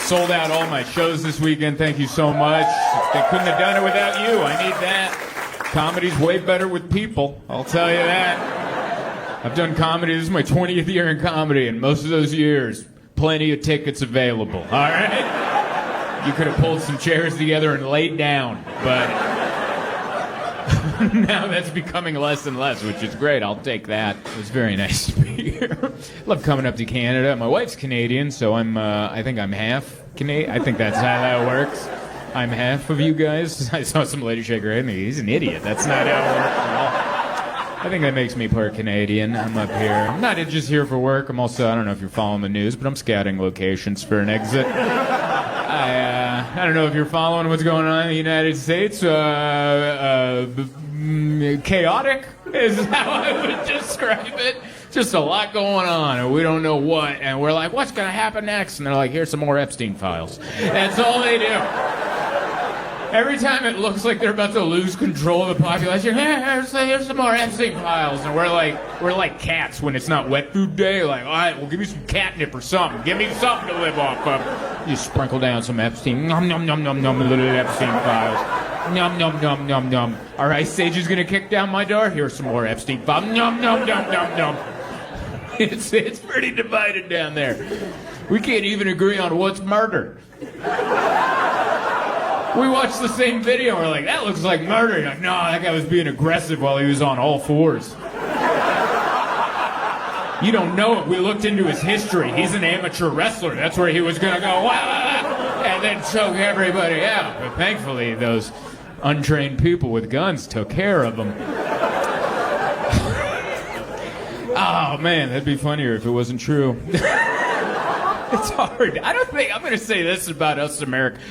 Sold out all my shows this weekend. Thank you so much. They couldn't have done it without you. I need that. Comedy's way better with people. I'll tell you that. I've done comedy. This is my 20th year in comedy, and most of those years, plenty of tickets available. All right? You could have pulled some chairs together and laid down, but now that's becoming less and less, which is great. I'll take that. It was very nice to be here. Love coming up to Canada. My wife's Canadian, so I think I'm half Canadian. I think that's how that works. I'm half of you guys. I saw some lady shake her head. He's an idiot. That's not how it works at all. I think that makes me part Canadian. I'm up here. I'm not just here for work. I'm also, I don't know if you're following the news, but I'm scouting locations for an exit. I don't know if you're following what's going on in the United States. Chaotic is how I would describe it. Just a lot going on, and we don't know what. And we're like, what's going to happen next? And they're like, here's some more Epstein files. That's all they do. Every time it looks like they're about to lose control of the population, here's some more Epstein files. And we're like cats when it's not wet food day. Like, all right, well, give me some catnip or something. Give me something to live off of. You sprinkle down some Epstein. Nom, nom, nom, nom, nom, little Epstein files. Nom, nom, nom, nom, nom. All right, Sage is going to kick down my door. Here's some more Epstein files. Nom, nom, nom, nom, nom. It's pretty divided down there. We can't even agree on what's murder. We watched the same video. We're like, that looks like murder. You're like, no, that guy was being aggressive while he was on all fours. You don't know it. We looked into his history. He's an amateur wrestler. That's where he was going to go, wah, and then choke everybody out. But thankfully, those untrained people with guns took care of him. Oh, man, that'd be funnier if it wasn't true. It's hard. I don't think, I'm going to say this about us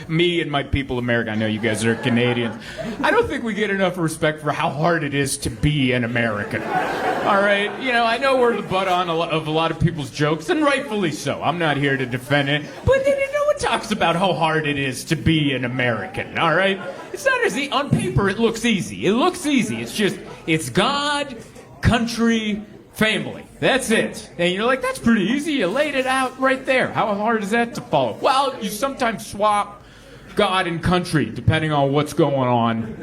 me and my people America. I know you guys are Canadians. I don't think we get enough respect for how hard it is to be an American. All right? You know, I know we're the butt of a lot of people's jokes, and rightfully so. I'm not here to defend it. But then no one talks about how hard it is to be an American, all right? It's not as on paper, it looks easy. It looks easy. It's just, it's God, country, family. That's it. And you're like, that's pretty easy. You laid it out right there. How hard is that to follow? Well, you sometimes swap God and country depending on what's going on.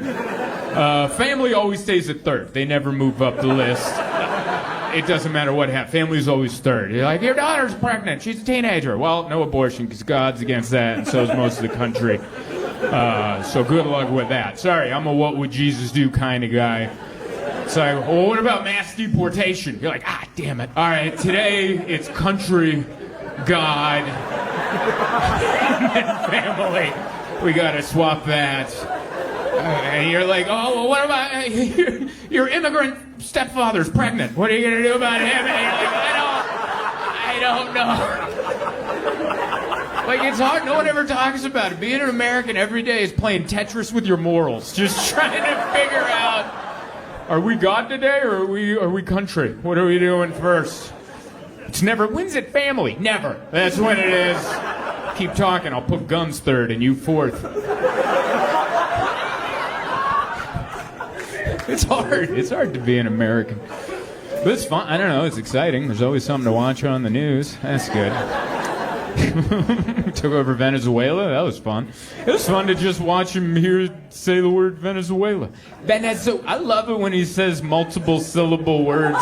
Family always stays at third. They never move up the list. It doesn't matter what happens. Family's always third. You're like, your daughter's pregnant. She's a teenager. Well, no abortion because God's against that, and so is most of the country. So good luck with that. Sorry, I'm a what would Jesus do kind of guy. It's like, well, what about mass deportation? You're like, damn it. All right, today it's country, God, and family. We got to swap that. And you're like, oh, well, what about your immigrant stepfather's pregnant? What are you going to do about him? And you're like, I don't know. Like, it's hard. No one ever talks about it. Being an American every day is playing Tetris with your morals. Just trying to figure out, are we God today or are we country? What are we doing first? It's never, when's it family? Never. That's when it is. Keep talking. I'll put guns third and you fourth. It's hard. It's hard to be an American. But it's fun. I don't know. It's exciting. There's always something to watch on the news. That's good. Took over Venezuela. That was fun. It was fun to just watch him say the word Venezuela. I love it when he says multiple syllable words.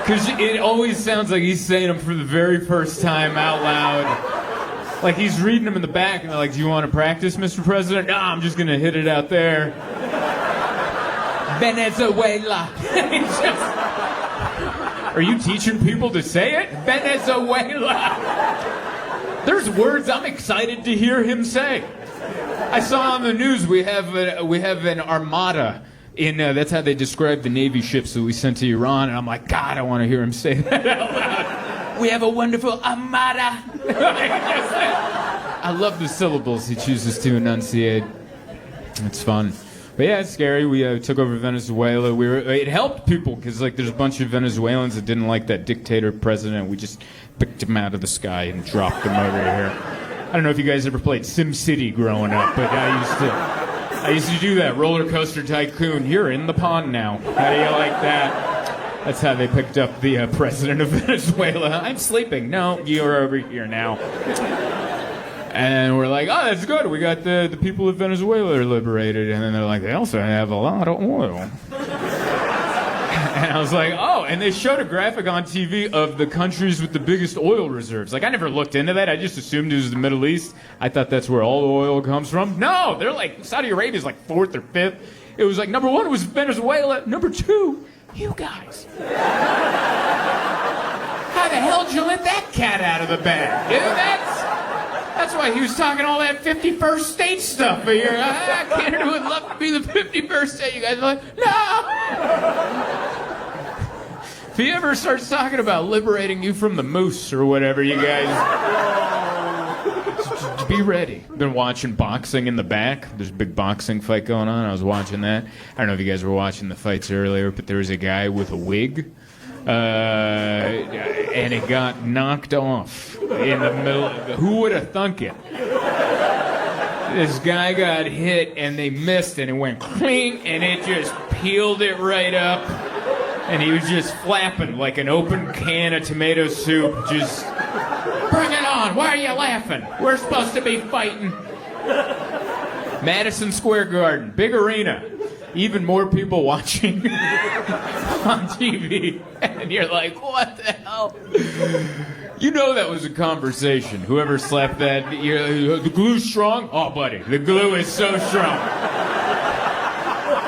Because it always sounds like he's saying them for the very first time out loud. Like he's reading them in the back and they're like, do you want to practice, Mr. President? No, I'm just going to hit it out there. Venezuela. Are you teaching people to say it? Venezuela. There's words I'm excited to hear him say. I saw on the news we have an armada in that's how they describe the Navy ships that we sent to Iran, and I'm like, God, I want to hear him say that out loud. We have a wonderful armada. I love the syllables he chooses to enunciate. It's fun. But yeah, it's scary. We took over Venezuela. It helped people because there's a bunch of Venezuelans that didn't like that dictator president. We just picked him out of the sky and dropped him over here. I don't know if you guys ever played SimCity growing up, but I used to do that. Roller Coaster Tycoon. You're in the pond now. How do you like that? That's how they picked up the president of Venezuela. I'm sleeping. No, you're over here now. And we're like, oh, that's good. We got the people of Venezuela are liberated. And then they're like, they also have a lot of oil. And I was like, oh, and they showed a graphic on TV of the countries with the biggest oil reserves. Like, I never looked into that. I just assumed it was the Middle East. I thought that's where all the oil comes from. No, they're like, Saudi Arabia's like 4th or 5th. It was like, number 1 was Venezuela. Number 2, you guys. How the hell did you let that cat out of the bag? Dude, that's why he was talking all that 51st state stuff. Canada would love to be the 51st state. You guys are like, no! If he ever starts talking about liberating you from the moose or whatever, you guys... just be ready. Been watching boxing in the back. There's a big boxing fight going on. I was watching that. I don't know if you guys were watching the fights earlier, but there was a guy with a wig. And it got knocked off in the middle. Who would have thunk it? This guy got hit and they missed and it went cling and it just peeled it right up. And he was just flapping like an open can of tomato soup. Just, bring it on. Why are you laughing? We're supposed to be fighting. Madison Square Garden, big arena. Even more people watching on TV. And you're like, what the hell? You know that was a conversation. Whoever slapped that, the glue's strong? Oh, buddy, the glue is so strong.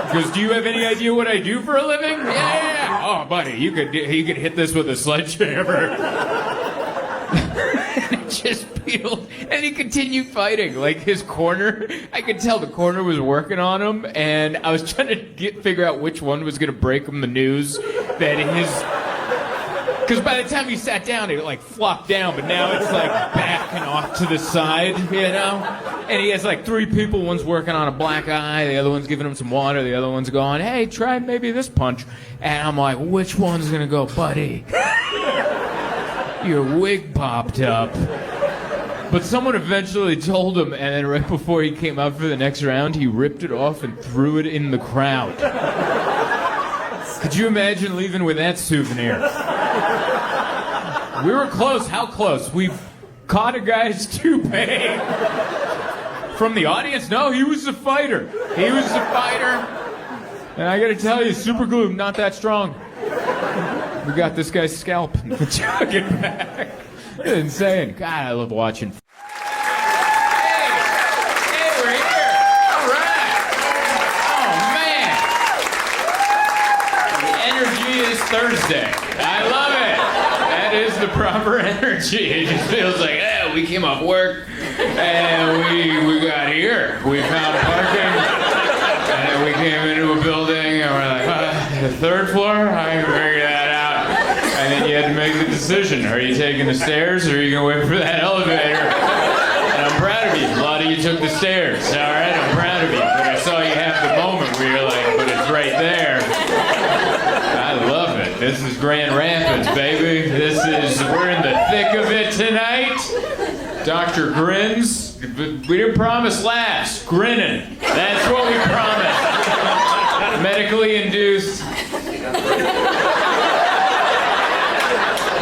Because do you have any idea what I do for a living? Yeah. Oh, buddy, you could hit this with a sledgehammer. And it just peeled. And he continued fighting. Like his corner, I could tell the corner was working on him. And I was trying to figure out which one was going to break him the news that his... Because by the time he sat down, it like flopped down, but now it's like backing off to the side, you know? And he has like 3 people. One's working on a black eye, the other one's giving him some water, the other one's going, hey, try maybe this punch. And I'm like, which one's gonna go, buddy? Your wig popped up. But someone eventually told him, and then right before he came out for the next round, he ripped it off and threw it in the crowd. Could you imagine leaving with that souvenir? We were close. How close? We caught a guy's toupee. From the audience? No, he was the fighter. He was the fighter. And I gotta tell you, super glue, not that strong. We got this guy's scalp and took it back. Insane. God, I love watching. Hey, we're here. All right. Oh, man. The energy is Thursday. I love it. That is the proper energy. It just feels like, we came off work and we got here. We found parking and we came into a building and we're like, the 3rd floor? I can figure that out. And then you had to make the decision. Are you taking the stairs or are you going to wait for that elevator? And I'm proud of you. A lot of you took the stairs. All right, I'm proud of you. But I saw you have the moment where you're like, but it's right there. I love it. This is Grand Rapids, baby. We're in the thick of it tonight. Dr. Grins. We didn't promise laughs. Grinning. That's what we promised. Medically induced.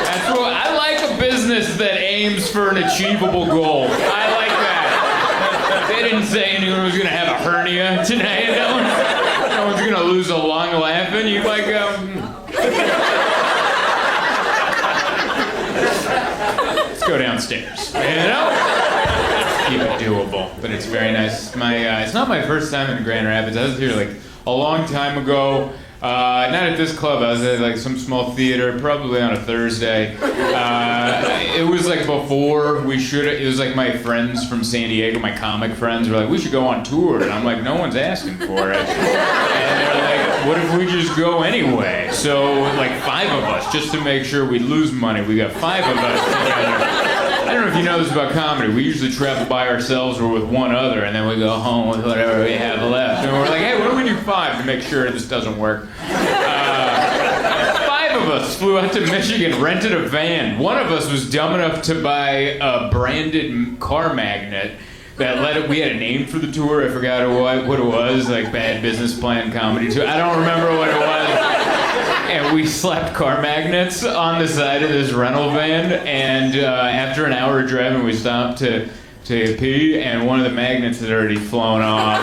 That's what I like, a business that aims for an achievable goal. I like that. They didn't say anyone was going to have a hernia tonight. No one's going to lose a lung laughing. You might go, let's go downstairs. You know? Keep it doable. But it's very nice. It's not my first time in Grand Rapids. I was here like a long time ago. Not at this club. I was at like some small theater, probably on a Thursday. It was like before we should. It was like my friends from San Diego, my comic friends, were like, we should go on tour. And I'm like, no one's asking for it. And they're like, what if we just go anyway? So like 5 of us, just to make sure we lose money, we got 5 of us together. I don't know if you know this about comedy. We usually travel by ourselves or with one other, and then we go home with whatever we have left. And we're like, hey, what if we do 5 to make sure this doesn't work? 5 of us flew out to Michigan, rented a van. One of us was dumb enough to buy a branded car magnet that we had a name for the tour. I forgot what it was, like Bad Business Plan Comedy Tour. I don't remember what it was. and we slapped car magnets on the side of this rental van. And after an hour of driving, we stopped to pee, and one of the magnets had already flown off.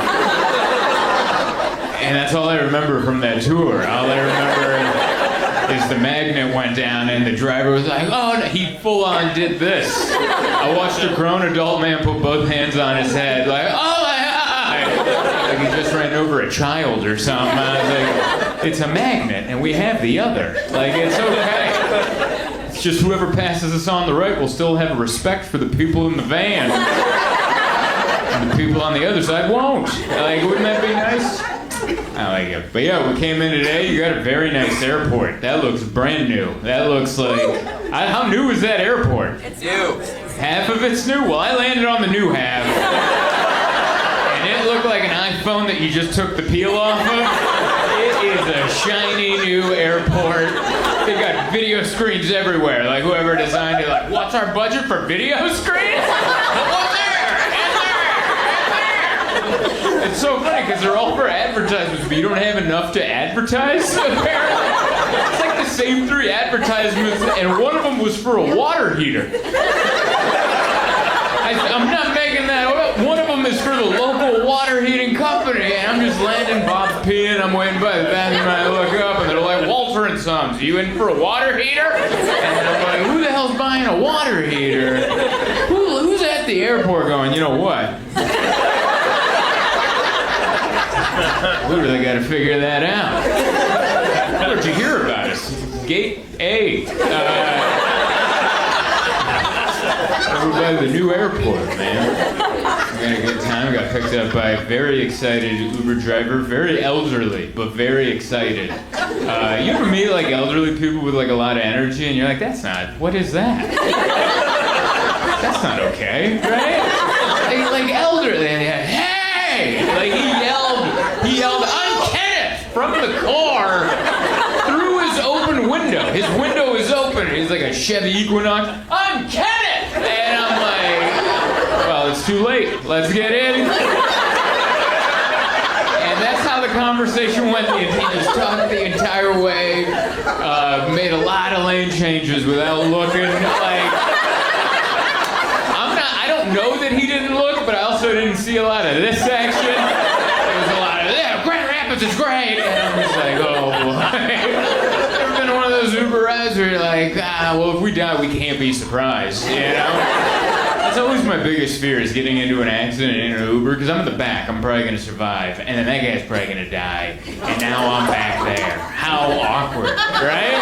And that's all I remember from that tour. All I remember is the magnet went down, and the driver was like, "Oh," no. He full on did this. I watched a grown adult man put both hands on his head, like, "Oh my God!" Like he just ran over a child or something. I was like, "It's a magnet, and we have the other. Like, it's okay. It's just whoever passes us on the right will still have respect for the people in the van, and the people on the other side won't. Like, wouldn't that be nice?" I like it. But yeah, we came in today. You got a very nice airport. That looks brand new. That looks like... how new is that airport? It's new. Half of it's new? Well, I landed on the new half. And it looked like an iPhone that you just took the peel off of. It is a shiny new airport. They got video screens everywhere. Like, whoever designed it, like, what's our budget for video screens? What's there? It's so funny because they're all for advertisements, but you don't have enough to advertise, apparently. It's like the same 3 advertisements, and one of them was for a water heater. I'm not making that up. One of them is for the local water heating company, and I'm just landing, Bob's peeing, I'm waiting by the bathroom, and I look up, and they're like, "Walter and Sons, you in for a water heater?" And I'm like, who the hell's buying a water heater? Who's at the airport going, you know what? We really got to figure that out. Where'd you hear about us? Gate A. Over by the new airport, man. We had a good time. Got picked up by a very excited Uber driver. Very elderly, but very excited. You ever meet like elderly people with like a lot of energy, and you're like, what is that? That's not okay, right? Like elderly, and hey! Like he yelled, "I'm Kenneth!" from the car through his open window. His window is open. He's like a Chevy Equinox. "I'm Kenneth!" And I'm like, well, it's too late. Let's get in. And that's how the conversation went. He just talked the entire way, made a lot of lane changes without looking. Like, I don't know that he didn't look, but I also didn't see a lot of this action. Grand Rapids is great! And I'm just like, oh boy. Ever been on one of those Uber rides where you're like, well, if we die, we can't be surprised, you know? That's always my biggest fear, is getting into an accident in an Uber, because I'm in the back, I'm probably going to survive, and then that guy's probably going to die, and now I'm back there. How awkward, right?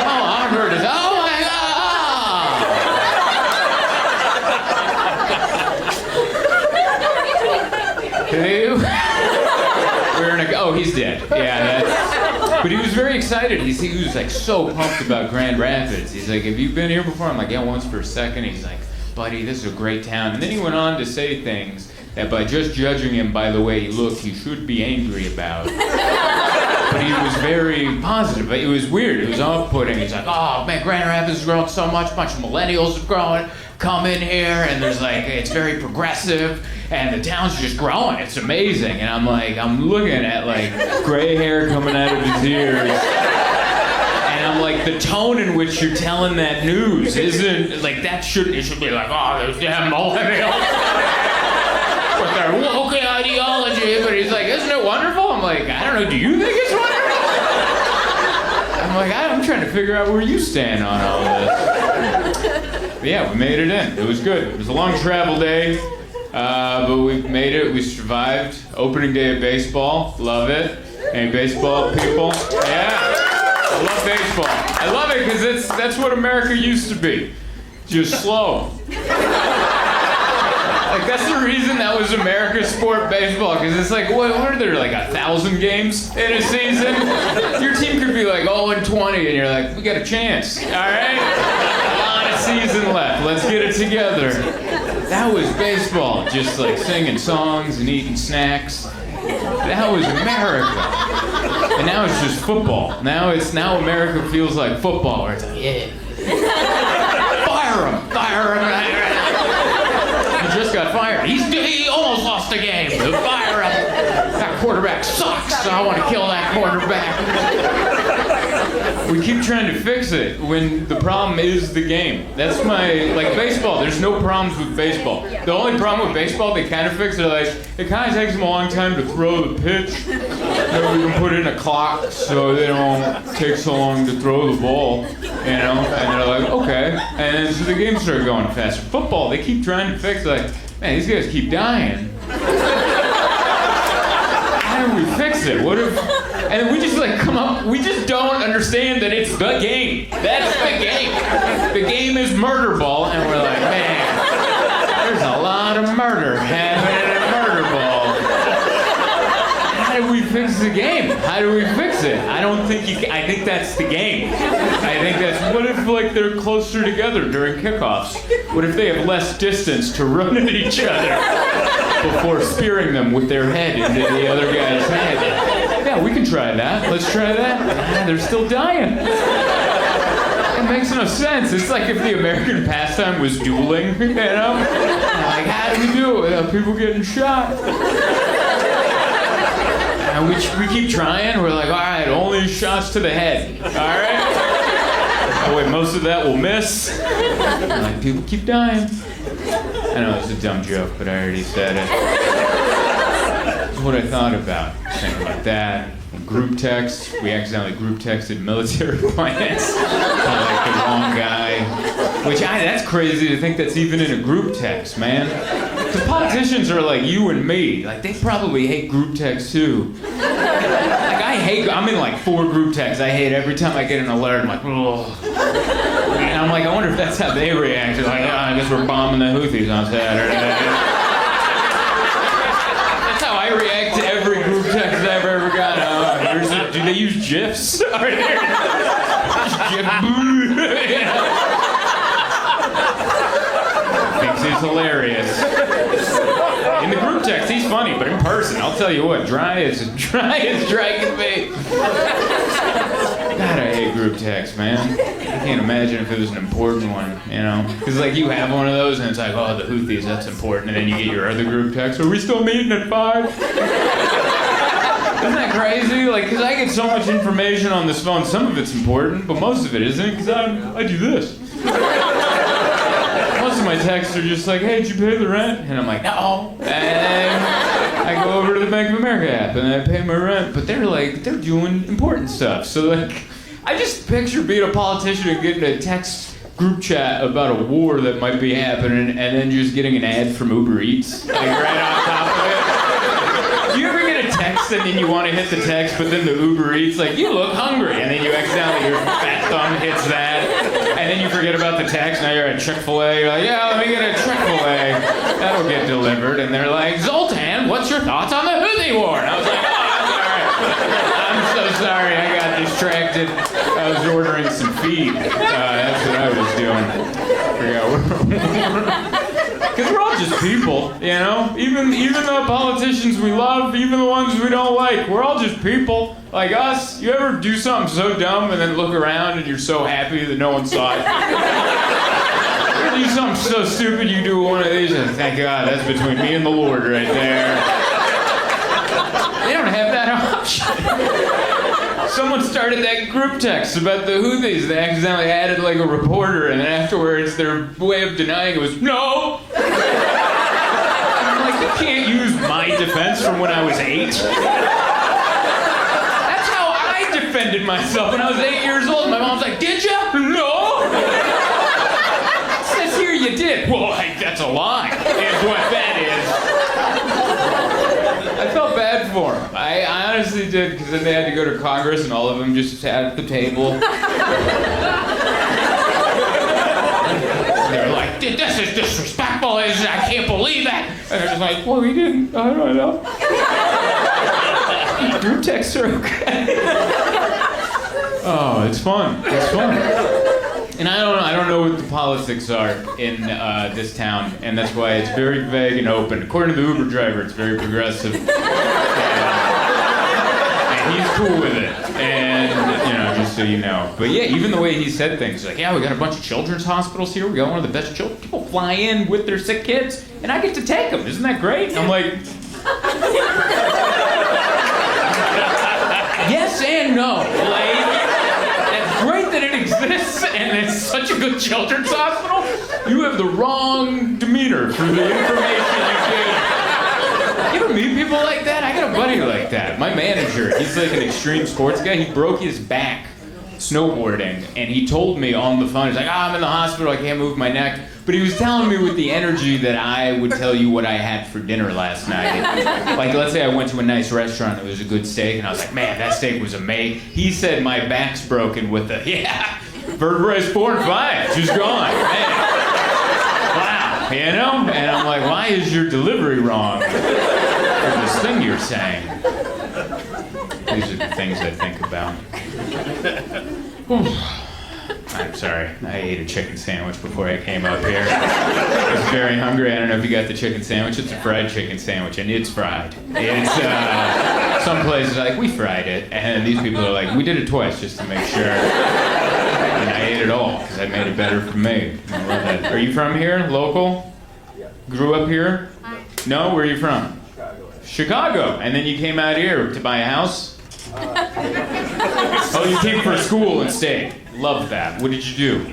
How awkward is, oh my God! Hello? Oh, he's dead. Yeah, but he was very excited. He was like so pumped about Grand Rapids. He's like, "Have you been here before?" I'm like, "Yeah, once for a second." He's like, "Buddy, this is a great town." And then he went on to say things that by just judging him by the way he looked, you should be angry about. But he was very positive. It was weird. It was off-putting. He's like, "Oh man, Grand Rapids is growing so much. A bunch of millennials have grown. Come in here, and there's like, it's very progressive, and the town's just growing. It's amazing." And I'm like, I'm looking at like gray hair coming out of his ears. And I'm like, the tone in which you're telling that news isn't like that. It should be like, "Oh, those damn millennials with their woke ideology." But he's like, "Isn't it wonderful?" I'm like, I don't know. Do you think it's wonderful? I'm like, I'm trying to figure out where you stand on all this. But yeah, we made it in. It was good. It was a long travel day, but we made it. We survived. Opening day of baseball. Love it. Any baseball people? Yeah. I love baseball. I love it because that's what America used to be. Just slow. Like, that's the reason that was America's sport, baseball, because it's like, what are there, like 1,000 games in a season? Your team could be like 0-20, and you're like, we got a chance, all right? A lot of season left. Let's get it together. That was baseball, just like singing songs and eating snacks. That was America. And now it's just football. Now America feels like football, where it's like, yeah. Fire him! He just got fired. He almost lost the game. Fire him! That quarterback sucks. So I want to kill that quarterback. We keep trying to fix it when the problem is the game. That's like baseball. There's no problems with baseball. The only problem with baseball they kind of fix it, like, it kind of takes them a long time to throw the pitch. So we can put in a clock so they don't take so long to throw the ball, And they're like, okay. And so the game started going faster. Football, they keep trying to fix it, like, man, these guys keep dying. How do we fix it? What if... And we just we just don't understand that it's the game. That's the game. The game is murder ball, and we're like, man, there's a lot of murder happening in murder ball. How do we fix the game? How do we fix it? I don't think you can. I think that's the game. I think that's, what if they're closer together during kickoffs? What if they have less distance to run at each other before spearing them with their head into the other guy's head? Yeah, we can try that. Let's try that. They're still dying. It makes no sense. It's like if the American pastime was dueling, Like, how do we do it without people getting shot? And we keep trying. We're like, all right, only shots to the head. All right? Oh, wait, most of that will miss. Like, people keep dying. I know it's a dumb joke, but I already said it. That's what I thought about. Things like that. Group text. We accidentally group texted military plans. Like the wrong guy. That's crazy to think that's even in a group text, man. The politicians are like you and me. Like, they probably hate group text too. I'm in like 4 group texts. I hate every time I get an alert. I'm like, ugh. And I'm like, I wonder if that's how they react. Like, I guess we're bombing the Houthis on Saturday. That's how I react to every group text I've ever got. Do they use GIFs? Thinks he's hilarious. In the group text, he's funny, but in person, I'll tell you what, dry as dry can be. God, I hate group text, man. I can't imagine if it was an important one, Because, you have one of those, and it's like, oh, the Houthis, that's important. And then you get your other group text, are we still meeting at 5? Isn't that crazy? Because I get so much information on this phone. Some of it's important, but most of it isn't, because I do this. Most of my texts are just like, hey, did you pay the rent? And I'm like, no. And I go over to the Bank of America app and I pay my rent. But they're doing important stuff. So I just picture being a politician and getting a text group chat about a war that might be happening and then just getting an ad from Uber Eats, right on top of it. Do you ever get a text and then you want to hit the text, but then the Uber Eats, you look hungry, and then you accidentally, your fat thumb hits that, and then you forget about the text, now you're at Chick-fil-A, you're like, yeah, let me get a Chick-fil-A, that'll get delivered, and they're like, Zoltan, what's your thoughts on the Houthi war? And I was like, I'm so sorry, I got distracted, I was ordering some feed, that's what I was doing, because we're all just people, Even the politicians we love, even the ones we don't like, we're all just people, like us. You ever do something so dumb and then look around and you're so happy that no one saw it? You ever do something so stupid, you do one of these, and thank God, that's between me and the Lord right there. They don't have that option. Someone started that group text about the Houthis. They accidentally added a reporter, and then afterwards their way of denying it was, no! I'm like, you can't use my defense from when I was 8. That's how I defended myself when I was 8 years old. My mom's like, did you? No! It says here you did. Well, that's a lie, is what that is. I felt bad for him. I honestly did, because then they had to go to Congress and all of them just sat at the table. They were like, this is disrespectful, I can't believe that. And they're just like, well, we didn't, I don't know. Group texts are okay. Oh, it's fun. It's fun. And I don't know what the politics are in this town, and that's why it's very vague and open. According to the Uber driver, it's very progressive, and he's cool with it. And just so you know. But yeah, even the way he said things, like, yeah, we got a bunch of children's hospitals here. We got one of the best children. People fly in with their sick kids, and I get to take them. Isn't that great? I'm like, yes and no. this, and it's such a good children's hospital. You have the wrong demeanor for the information you gave. You ever meet people like that? I got a buddy like that. My manager, he's like an extreme sports guy. He broke his back snowboarding, and he told me on the phone, he's like, I'm in the hospital, I can't move my neck. But he was telling me with the energy that I would tell you what I had for dinner last night. Like, let's say I went to a nice restaurant, it was a good steak, and I was like, man, that steak was amazing. He said my back's broken with the, vertebrae's 4 and 5, she's gone, man. Wow, you know? And I'm like, why is your delivery wrong? Or this thing you're saying. These are the things I think about. I'm sorry. I ate a chicken sandwich before I came up here. I was very hungry. I don't know if you got the chicken sandwich. It's a fried chicken sandwich, and it's fried. It's some places are like, we fried it, and these people are like, we did it twice just to make sure. And I ate it all because I made it better for me. I love that. Are you from here? Local? Yeah. Grew up here? No? Where are you from? Chicago. And then you came out here to buy a house? Oh, you came for school and stayed. Love that. What did you do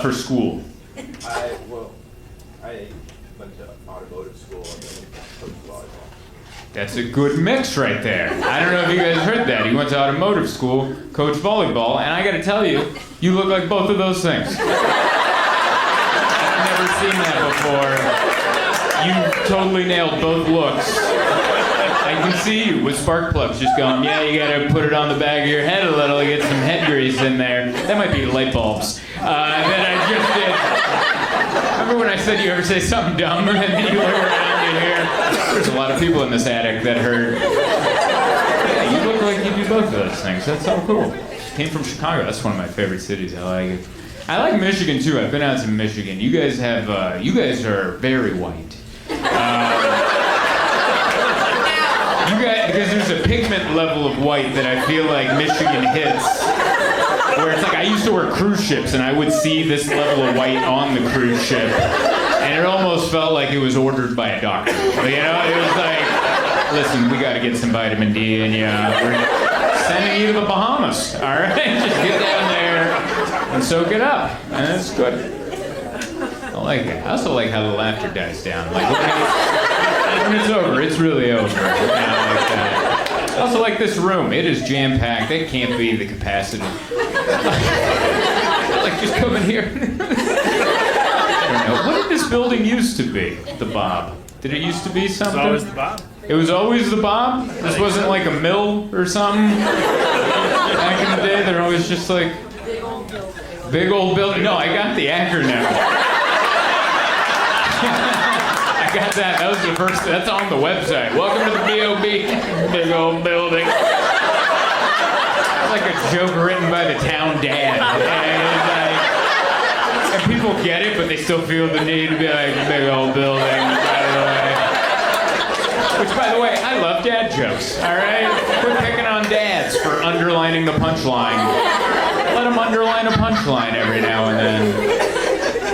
for school? I went to automotive school and then coached volleyball. That's a good mix right there. I don't know if you guys heard that. He went to automotive school, coached volleyball, and I got to tell you, you look like both of those things. I've never seen that before. You totally nailed both looks. I can see you with spark plugs just going, yeah, you gotta put it on the back of your head a little, get some head grease in there. That might be light bulbs. That I just did. Remember when I said you ever say something dumb and then you look around and hear, there's a lot of people in this attic that heard, yeah, you look like you do both of those things. That's so cool. Came from Chicago. That's one of my favorite cities. I like it. I like Michigan too. I've been out to Michigan. You guys are very white. Because there's a pigment level of white that I feel like Michigan hits, where it's like I used to work cruise ships and I would see this level of white on the cruise ship, and it almost felt like it was ordered by a doctor. You know, it was like, listen, we got to get some vitamin D, and we're sending you to the Bahamas. All right, just get down there and soak it up, and it's good. I like it. I also like how the laughter dies down. Like, when it's over, it's really over. I like that. I also like this room. It is jam-packed. It can't be the capacity. Like, just come in here. I don't know. What did this building used to be? The Bob. Did it used to be something? It was always the Bob. It was always the Bob? This wasn't like a mill or something? Back in the day, they're always just like... Big old building. No, I got the acronym. I got that. That was the first. That's on the website. Welcome to the B.O.B. Big old building. It's like a joke written by the town dad. And people get it, but they still feel the need to be like, big old building, by the way. Which, by the way, I love dad jokes, all right? Quit picking on dads for underlining the punchline. Let them underline a punchline every now and then.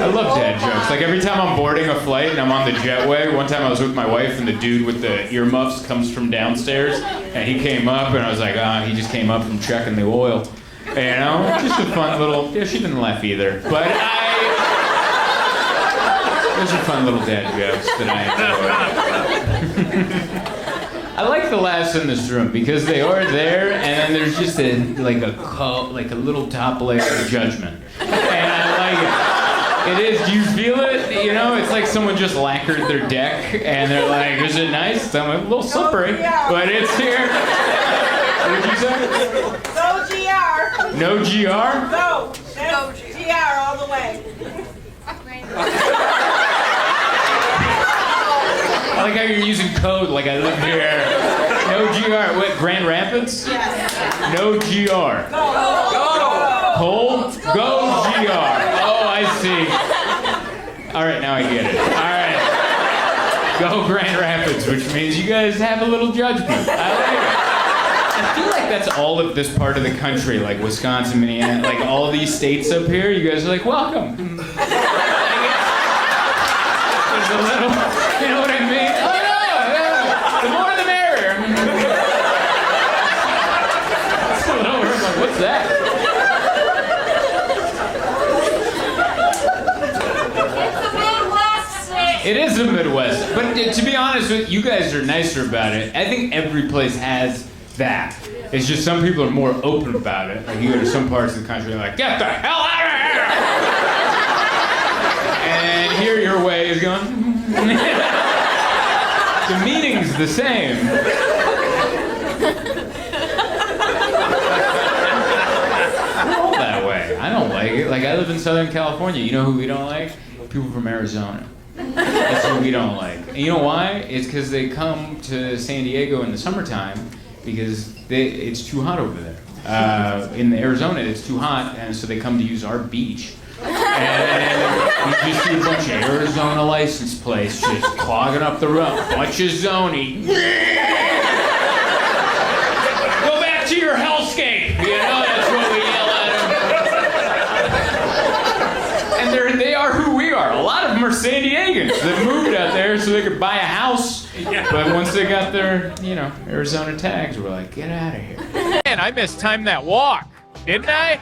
I love dad jokes. Like every time I'm boarding a flight and I'm on the jetway, one time I was with my wife and the dude with the earmuffs comes from downstairs and he came up and I was like, he just came up from checking the oil. You know, just a fun little, she didn't laugh either. But those are fun little dad jokes that I enjoy. I like the laughs in this room because they are there, and then there's just a little top layer of judgment, and I like it. It is. Do you feel it? You know, it's like someone just lacquered their deck, and they're like, "Is it nice?" I'm like, a little slippery, but it's here. What did you say? No GR. No GR? No. No GR all the way. I like how you're using code like I live here. No GR. What, Grand Rapids? Yes. No GR. Go. Cole? Go GR. Oh, I see. All right, now I get it. All right. Go Grand Rapids, which means you guys have a little judgment. I like it. I feel like that's all of this part of the country, like Wisconsin, Minneapolis, like all these states up here. You guys are like, welcome. There's a little, you know what I mean? Oh no, the more the merrier. It's a little, I'm like, what's that? It is the Midwest. But to be honest with you, guys are nicer about it. I think every place has that. It's just some people are more open about it. Like you go to some parts of the country, they're like, get the hell out of here! And here your way is going. The meaning's the same. We're all that way. I don't like it. Like I live in Southern California. You know who we don't like? People from Arizona. That's who we don't like. And you know why? It's because they come to San Diego in the summertime because it's too hot over there. In Arizona, it's too hot, and so they come to use our beach. And you just see a bunch of Arizona license plates just clogging up the road. Bunch of zony. Go back to your hellscape. You know, that's what we yell at them. And they are who we are. A lot of them are San Diegans that moved out there so they could buy a house. But once they got their, Arizona tags, we're like, get out of here. Man, I mistimed that walk, didn't I?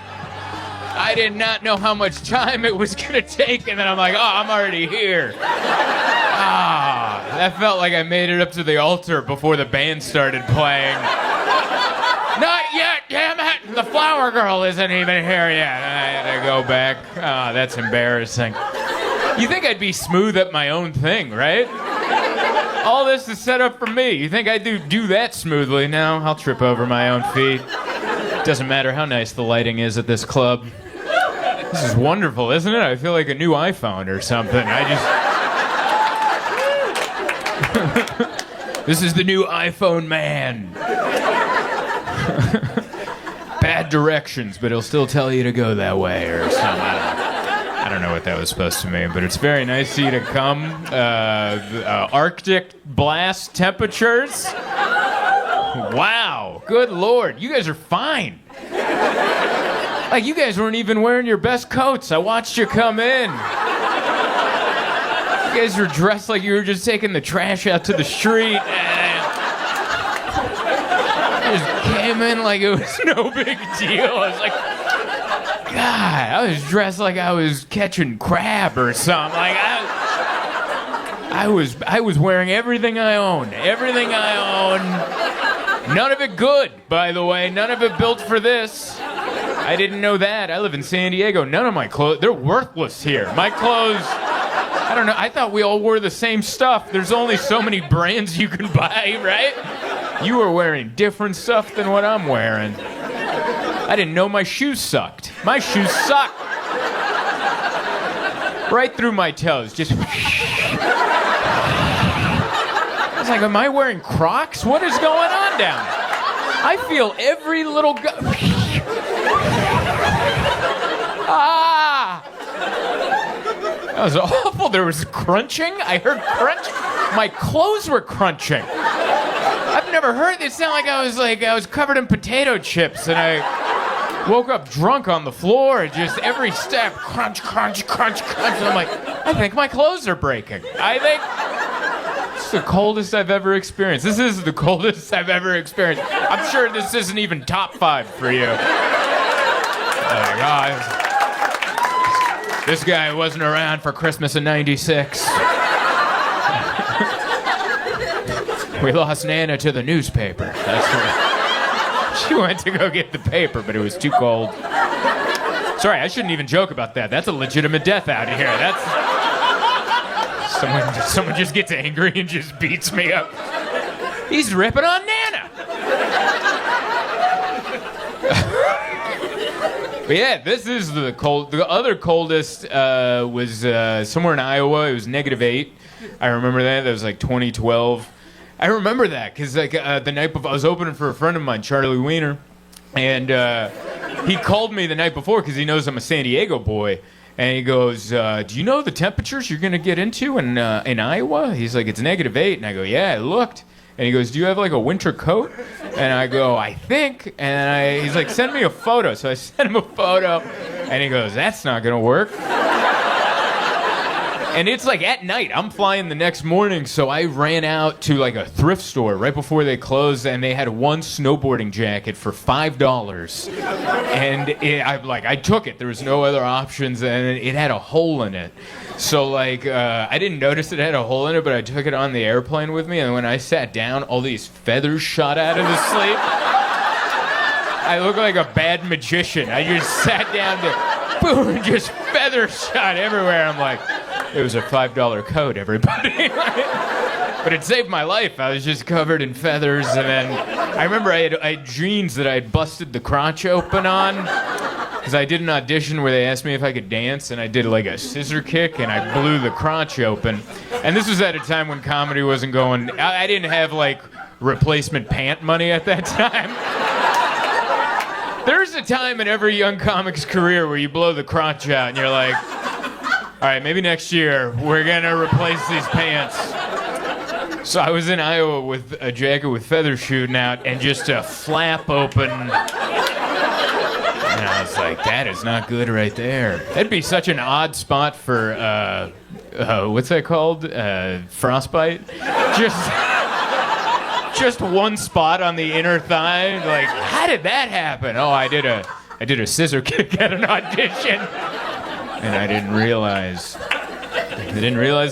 I did not know how much time it was going to take, and then I'm like, oh, I'm already here. That felt like I made it up to the altar before the band started playing. Not yet, damn it! The flower girl isn't even here yet. I had to go back. That's embarrassing. You think I'd be smooth at my own thing, right? All this is set up for me. You think I do that smoothly? No, I'll trip over my own feet. Doesn't matter how nice the lighting is at this club. This is wonderful, isn't it? I feel like a new iPhone or something. This is the new iPhone man. Bad directions, but he'll still tell you to go that way or something. I don't know what that was supposed to mean, but it's very nice of you to come. Arctic blast temperatures. Wow, good Lord, you guys are fine. Like, you guys weren't even wearing your best coats. I watched you come in. You guys were dressed like you were just taking the trash out to the street. And just came in like it was no big deal. I was like, God, I was dressed like I was catching crab or something. Like, I was wearing everything I own. Everything I own. None of it good, by the way. None of it built for this. I didn't know that. I live in San Diego. None of my clothes, they're worthless here. My clothes, I don't know. I thought we all wore the same stuff. There's only so many brands you can buy, right? You were wearing different stuff than what I'm wearing. I didn't know my shoes sucked. My shoes suck. Right through my toes. Just... I was like, am I wearing Crocs? What is going on down there? I feel every little... That was awful. There was crunching. I heard crunch. My clothes were crunching. I've never heard it sound like I was covered in potato chips and I woke up drunk on the floor. Just every step, crunch, crunch, crunch, crunch. And I'm like, I think my clothes are breaking. I think it's the coldest I've ever experienced. This is the coldest I've ever experienced. I'm sure this isn't even top 5 for you. Oh my God. This guy wasn't around for Christmas in '96. We lost Nana to the newspaper. That's where she went to go get the paper, but it was too cold. Sorry, I shouldn't even joke about that. That's a legitimate death out of here. That's someone just gets angry and just beats me up. He's ripping on Nana. But yeah, this is the cold. The other coldest was somewhere in Iowa. It was -8. I remember that. That was like 2012. I remember that because the night before, I was opening for a friend of mine, Charlie Wiener, and he called me the night before because he knows I'm a San Diego boy, and he goes, "Do you know the temperatures you're gonna get into in Iowa?" He's like, "It's -8," and I go, "Yeah, I looked." And he goes, "Do you have like a winter coat?" And I go, "I think." And he's like, "Send me a photo." So I sent him a photo, and he goes, "That's not gonna work." And it's like at night. I'm flying the next morning, so I ran out to like a thrift store right before they closed, and they had one snowboarding jacket for $5. And I took it. There was no other options, and it had a hole in it. So like I didn't notice it had a hole in it, but I took it on the airplane with me, and when I sat down, all these feathers shot out of the sleeve. I look like a bad magician. I just sat down there, boom, just feathers shot everywhere. I'm like, it was a $5 coat, everybody. But it saved my life. I was just covered in feathers, and then I remember I had jeans that I had busted the crotch open on, because I did an audition where they asked me if I could dance, and I did like a scissor kick, and I blew the crotch open. And this was at a time when comedy wasn't going. I didn't have like replacement pant money at that time. There's a time in every young comic's career where you blow the crotch out and you're like, all right, maybe next year we're gonna replace these pants. So I was in Iowa with a jacket with feathers shooting out and just a flap open. And I was like, that is not good right there. That'd be such an odd spot for, what's that called? Frostbite? Just one spot on the inner thigh. Like, how did that happen? Oh, I did a scissor kick at an audition, and I didn't realize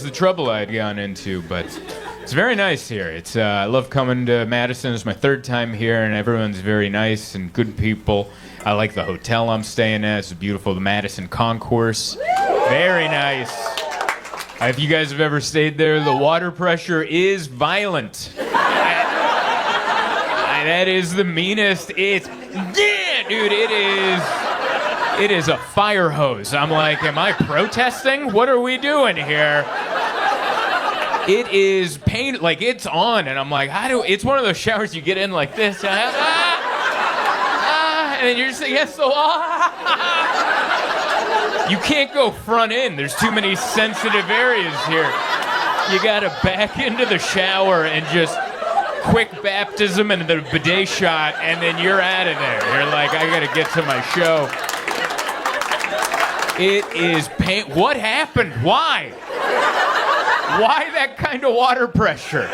the trouble I had gone into. But it's very nice here. I love coming to Madison. It's my third time here, and everyone's very nice and good people. I like the hotel I'm staying at. It's beautiful. The Madison Concourse, very nice. If you guys have ever stayed there, the water pressure is violent. That is the meanest. Dude, it is a fire hose. I'm like, am I protesting? What are we doing here? It is pain, like it's on, and I'm like, it's one of those showers you get in like this, and then you're just like, yes, so you can't go front in. There's too many sensitive areas here. You gotta back into the shower and just quick baptism and the bidet shot, and then you're out of there. You're like, I gotta get to my show. It is pain. What happened? Why? Why that kind of water pressure?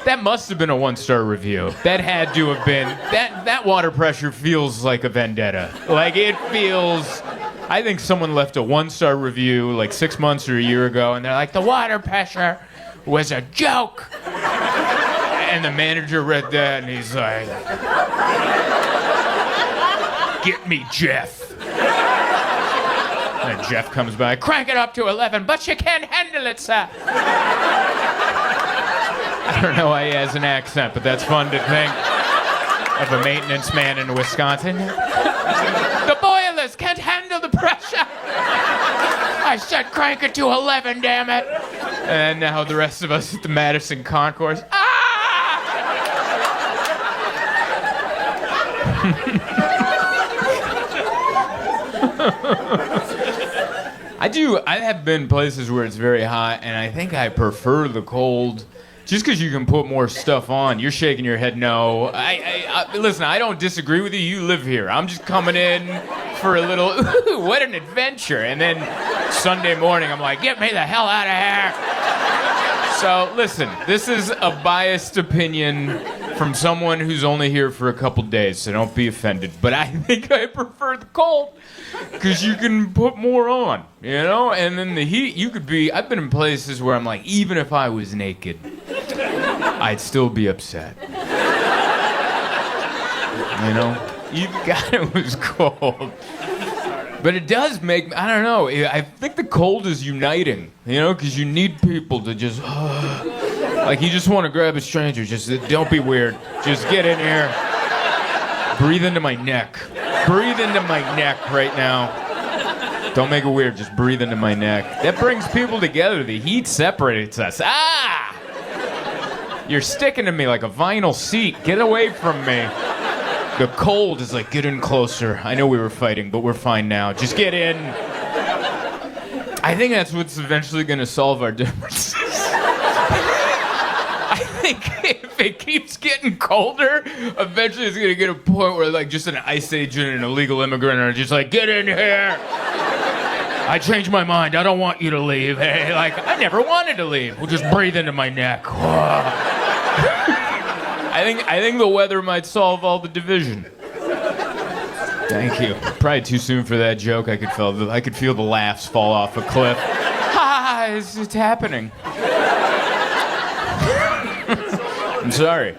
That must have been a 1-star review. That had to have been. That water pressure feels like a vendetta. Like it feels. I think someone left a 1-star review like 6 months or a year ago, and they're like, the water pressure was a joke. And the manager read that, and he's like, get me Jeff. And Jeff comes by, crank it up to 11, but you can't handle it, sir. I don't know why he has an accent, but that's fun to think of a maintenance man in Wisconsin. The boilers can't handle the pressure. I said crank it to 11, damn it. And now the rest of us at the Madison Concourse. I have been places where it's very hot, and I think I prefer the cold just because you can put more stuff on. You're shaking your head no. Listen, I don't disagree with you. You live here. I'm just coming in for a little, ooh, what an adventure. And then Sunday morning, I'm like, get me the hell out of here. So, listen, this is a biased opinion from someone who's only here for a couple days, so don't be offended. But I think I prefer the cold because you can put more on, you know? And then the heat, I've been in places where I'm like, even if I was naked, I'd still be upset. You know? It was cold. But it does make, I don't know, I think the cold is uniting, you know, because you need people to just, like you just want to grab a stranger, just don't be weird. Just get in here. Breathe into my neck. Breathe into my neck right now. Don't make it weird, just breathe into my neck. That brings people together. The heat separates us. You're sticking to me like a vinyl seat. Get away from me. The cold is like, get in closer. I know we were fighting, but we're fine now. Just get in. I think that's what's eventually going to solve our differences. I think if it keeps getting colder, eventually it's going to get a point where like just an ICE agent and an illegal immigrant are just like, get in here. I changed my mind. I don't want you to leave. Hey, like, I never wanted to leave. We'll just breathe into my neck. I think the weather might solve all the division. Thank you. Probably too soon for that joke. I could feel the laughs fall off a cliff. Ha! It's happening. I'm sorry.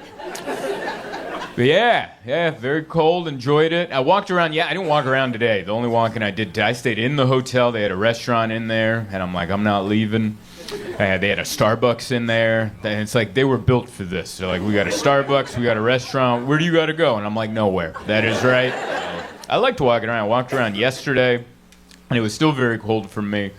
But yeah, very cold. Enjoyed it. I walked around. Yeah, I didn't walk around today. The only walking I did, I stayed in the hotel. They had a restaurant in there, and I'm like, I'm not leaving. They had a Starbucks in there. And it's like they were built for this. They're like, we got a Starbucks, we got a restaurant. Where do you got to go? And I'm like, nowhere. That is right. I liked walking around. I walked around yesterday, and it was still very cold for me.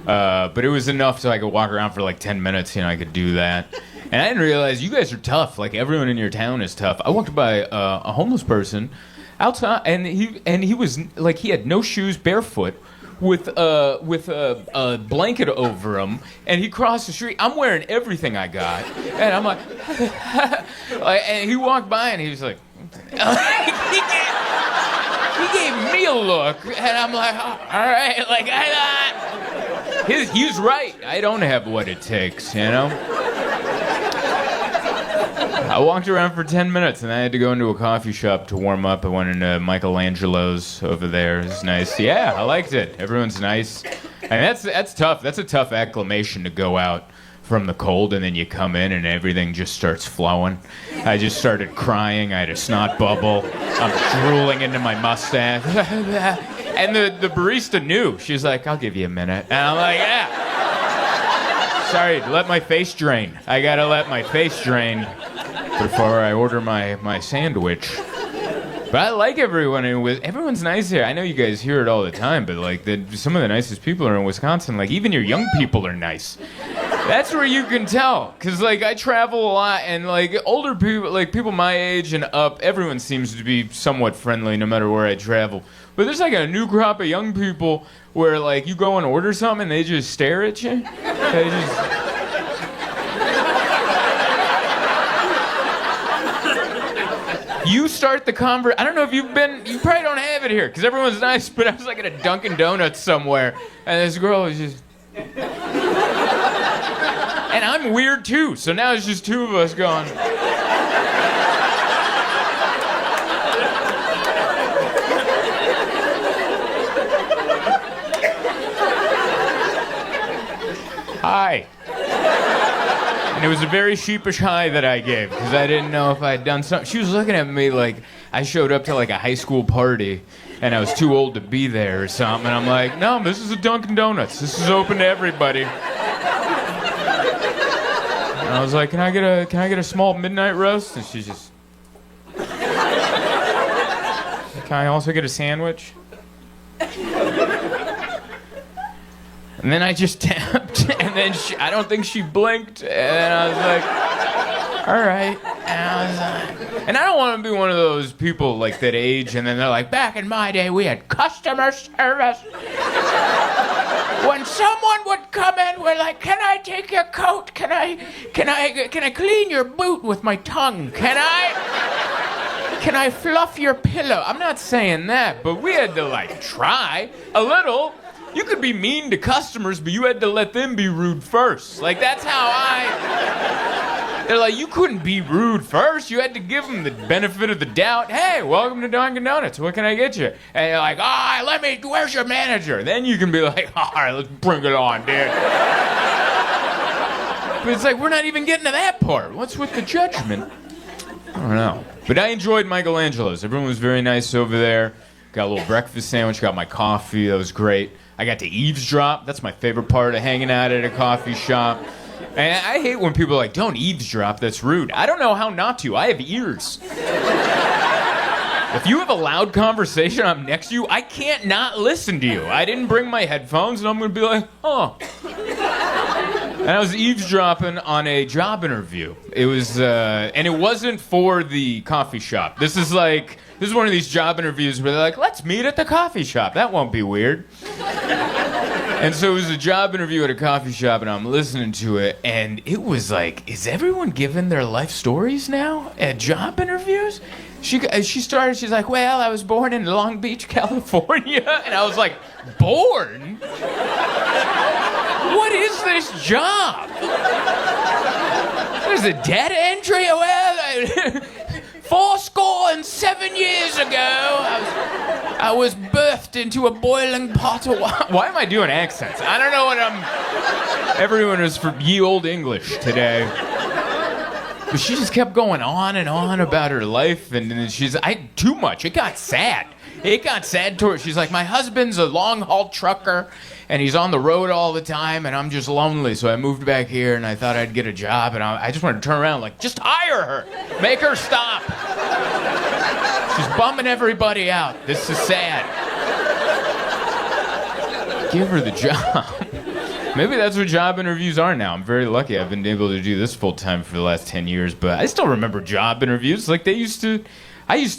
But it was enough so I could walk around for like 10 minutes. I could do that. And I didn't realize you guys are tough. Like, everyone in your town is tough. I walked by a homeless person outside, and he was like, he had no shoes, barefoot, with a blanket over him, and he crossed the street. I'm wearing everything I got, and I'm like, and he walked by, and he was like, he gave me a look, and I'm like, oh, all right, like he's right. I don't have what it takes, I walked around for 10 minutes, and I had to go into a coffee shop to warm up. I went into Michelangelo's over there. It's nice. Yeah, I liked it. Everyone's nice. And that's tough. That's a tough acclimation to go out from the cold, and then you come in, and everything just starts flowing. I just started crying. I had a snot bubble. I'm drooling into my mustache. And the barista knew. She's like, I'll give you a minute. And I'm like, yeah. Sorry, let my face drain. I gotta let my face drain before I order my sandwich. But I like everyone. Everyone's nice here. I know you guys hear it all the time, but like some of the nicest people are in Wisconsin. Like, even your young people are nice. That's where you can tell. Because like, I travel a lot, and like older people, like people my age and up, everyone seems to be somewhat friendly no matter where I travel. But there's like a new crop of young people where like you go and order something and they just stare at you. They just... You start the conversation. I don't know if you've been. You probably don't have it here because everyone's nice. But I was like at a Dunkin' Donuts somewhere, and this girl was just. And I'm weird too. So now it's just two of us going. Hi. And it was a very sheepish hi that I gave because I didn't know if I'd done something. She was looking at me like I showed up to like a high school party and I was too old to be there or something. And I'm like, no, this is a Dunkin' Donuts. This is open to everybody. And I was like, can I get a small midnight roast? And she's just, can I also get a sandwich? And then I just tapped, and then I don't think she blinked, and I was like, all right. And I don't want to be one of those people like that age, and then they're like, back in my day, we had customer service. When someone would come in, we're like, can I take your coat? Can I clean your boot with my tongue? Can I fluff your pillow? I'm not saying that, but we had to like try a little. You could be mean to customers, but you had to let them be rude first. Like, that's how They're like, you couldn't be rude first. You had to give them the benefit of the doubt. Hey, welcome to Dunkin' Donuts. What can I get you? And you're like, where's your manager? Then you can be like, all right, let's bring it on, dude. But it's like, we're not even getting to that part. What's with the judgment? I don't know. But I enjoyed Michelangelo's. Everyone was very nice over there. Got a little breakfast sandwich, got my coffee. That was great. I got to eavesdrop. That's my favorite part of hanging out at a coffee shop. And I hate when people are like, don't eavesdrop, that's rude. I don't know how not to. I have ears. If you have a loud conversation, I'm next to you, I can't not listen to you. I didn't bring my headphones, and I'm going to be like, oh. And I was eavesdropping on a job interview. It was, and it wasn't for the coffee shop. This is one of these job interviews where they're like, let's meet at the coffee shop. That won't be weird. And so it was a job interview at a coffee shop, and I'm listening to it, and it was like, is everyone giving their life stories now at job interviews? she's like, well, I was born in Long Beach, California. And I was like, born? What is this job? There's a dead entry? Well, 7 years ago, I was birthed into a boiling pot of water. Why am I doing accents? I don't know what Everyone is from ye old English today. But she just kept going on and on about her life, and then too much. It got sad. She's like, my husband's a long-haul trucker, and he's on the road all the time, and I'm just lonely, so I moved back here, and I thought I'd get a job, and I just wanted to turn around like, just hire her. Make her stop. She's bumming everybody out. This is sad. Give her the job. Maybe that's what job interviews are now. I'm very lucky. I've been able to do this full time for the last 10 years, but I still remember job interviews. Like I used to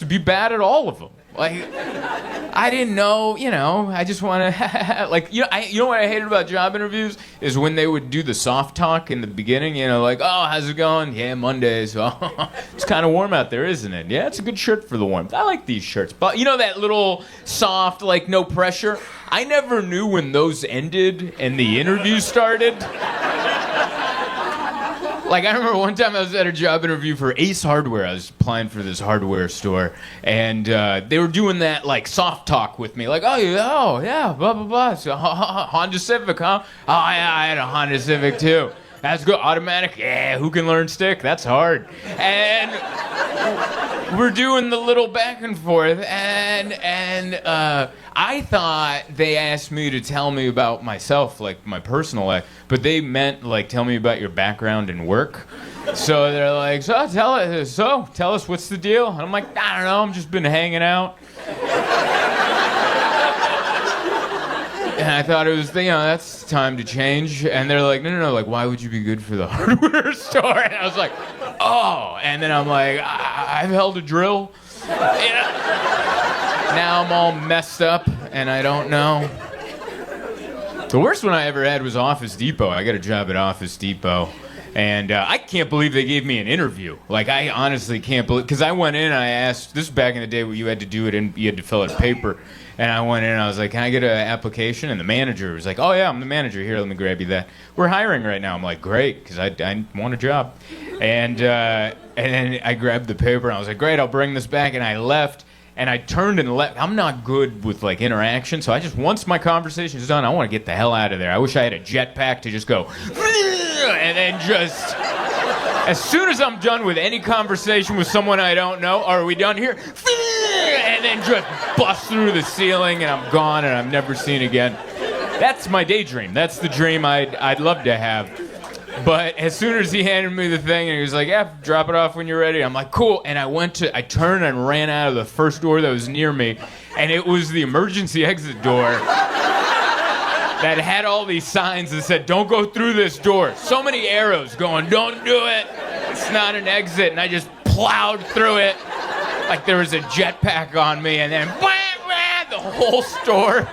be bad at all of them. Like, I didn't know, I just want to, you know what I hated about job interviews is when they would do the soft talk in the beginning, like, oh, how's it going? Yeah, Mondays. Oh, it's kind of warm out there, isn't it? Yeah, it's a good shirt for the warmth. I like these shirts. But, that little soft, like, no pressure? I never knew when those ended and the interview started. Like, I remember one time I was at a job interview for Ace Hardware. I was applying for this hardware store, and they were doing that, like, soft talk with me. Like, oh, yeah, blah, blah, blah. So, Honda Civic, huh? Oh, yeah, I had a Honda Civic, too. That's good. Automatic? Yeah, who can learn stick? That's hard. And we're doing the little back and forth, and I thought they asked me to tell me about myself, like my personal life, but they meant, like, tell me about your background and work. So they're like, tell us what's the deal? And I'm like, I don't know, I've just been hanging out. And I thought it was, that's time to change. And they're like, no, like, why would you be good for the hardware store? And I was like, oh. And then I'm like, I've held a drill. Now I'm all messed up, and I don't know. The worst one I ever had was Office Depot. I got a job at Office Depot. And I can't believe they gave me an interview. Like, I honestly can't believe, because I went in and I asked, this is back in the day where you had to do it and you had to fill out a paper. And I went in and I was like, can I get an application? And the manager was like, oh yeah, I'm the manager. Here, let me grab you that. We're hiring right now. I'm like, great, because I want a job. And then I grabbed the paper and I was like, great, I'll bring this back. And I left. And I turned and left. I'm not good with, like, interaction, so once my conversation is done, I want to get the hell out of there. I wish I had a jetpack to just go, and then just, as soon as I'm done with any conversation with someone I don't know, are we done here? And then just bust through the ceiling, and I'm gone, and I'm never seen again. That's my daydream. That's the dream I'd love to have. But as soon as he handed me the thing and he was like, yeah, drop it off when you're ready, I'm like, cool. And I turned and ran out of the first door that was near me, and it was the emergency exit door that had all these signs that said, don't go through this door. So many arrows going, don't do it. It's not an exit. And I just plowed through it like there was a jetpack on me, and then the whole store.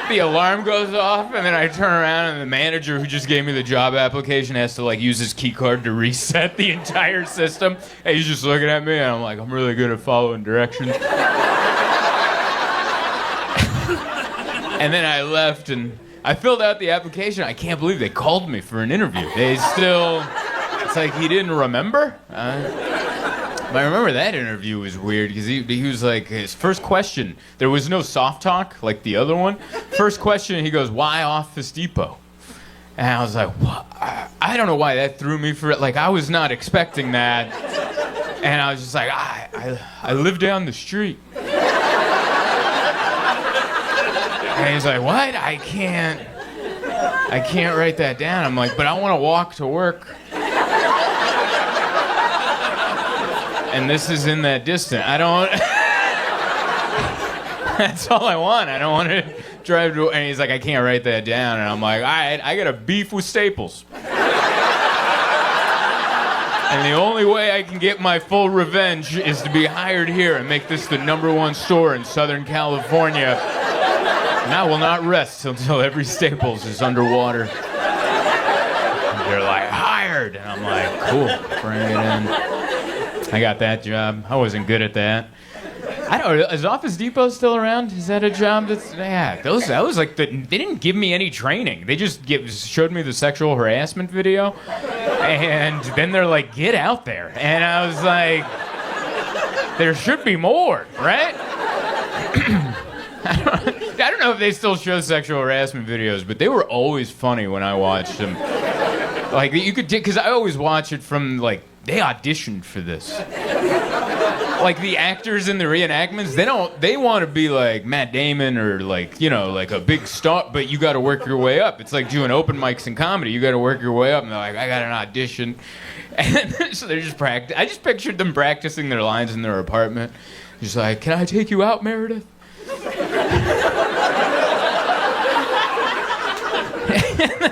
The alarm goes off, and then I turn around, and the manager who just gave me the job application has to, like, use his key card to reset the entire system. And he's just looking at me, and I'm like, I'm really good at following directions. And then I left, and I filled out the application. I can't believe they called me for an interview. It's like he didn't remember. But I remember that interview was weird because he was like, his first question, there was no soft talk like the other one. First question, he goes, why Office Depot? And I was like, what? I don't know why that threw me for it. Like, I was not expecting that. And I was just like, I live down the street. And he's like, what? I can't write that down. I'm like, but I want to walk to work. And this is in that distance. That's all I want. I don't want to drive to, and he's like, I can't write that down. And I'm like, all right, I got a beef with Staples. And the only way I can get my full revenge is to be hired here and make this the #1 store in Southern California. And I will not rest until every Staples is underwater. And they're like, hired. And I'm like, cool, bring it in. I got that job. I wasn't good at that. I don't know. Is Office Depot still around? Is that a job that's... Yeah, that was like... They didn't give me any training. They just showed me the sexual harassment video. And then they're like, get out there. And I was like, there should be more, right? I don't know if they still show sexual harassment videos, but they were always funny when I watched them. Like, you could... Because I always watch it from, like, they auditioned for this. Like, the actors in the reenactments, they want to be like Matt Damon or like, you know, like a big star, but you got to work your way up. It's like doing open mics in comedy. You got to work your way up. And they're like, I got an audition. And so they're just practicing. I just pictured them practicing their lines in their apartment. Just like, can I take you out, Meredith?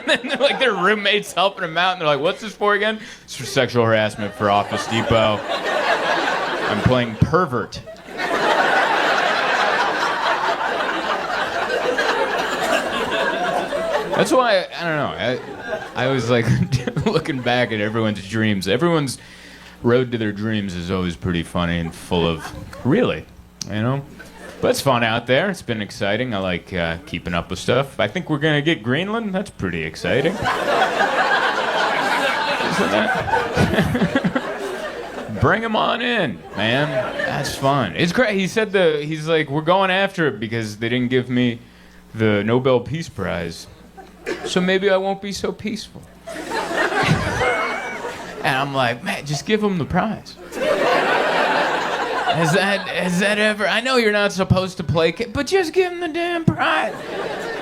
And then, like, their roommates helping them out, and they're like, what's this for again? It's for sexual harassment for Office Depot. I'm playing pervert. That's why, I don't know, I was like, looking back at everyone's dreams. Everyone's road to their dreams is always pretty funny and full of, really, you know? But it's fun out there. It's been exciting. I like keeping up with stuff. I think we're going to get Greenland. That's pretty exciting. Isn't that? Bring him on in, man. That's fun. It's great. He said he's like, we're going after it because they didn't give me the Nobel Peace Prize. So maybe I won't be so peaceful. And I'm like, man, just give him the prize. Has that ever... I know you're not supposed to play... But just give him the damn prize.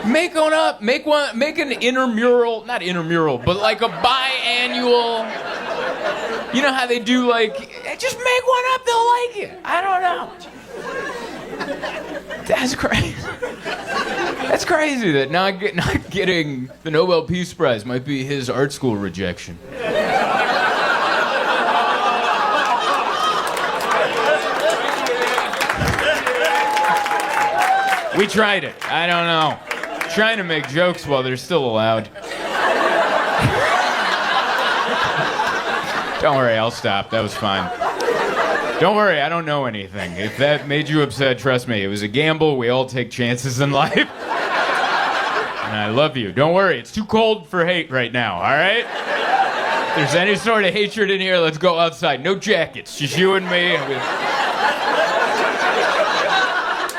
Make an intramural... Not intramural, but like a biannual... You know how they do, like... Just make one up, they'll like it. I don't know. That's crazy. That's crazy that not getting the Nobel Peace Prize might be his art school rejection. We tried it. I don't know. Trying to make jokes while they're still allowed. Don't worry, I'll stop. That was fine. Don't worry, I don't know anything. If that made you upset, trust me, it was a gamble. We all take chances in life. And I love you. Don't worry, it's too cold for hate right now, all right? If there's any sort of hatred in here, let's go outside. No jackets, just you and me.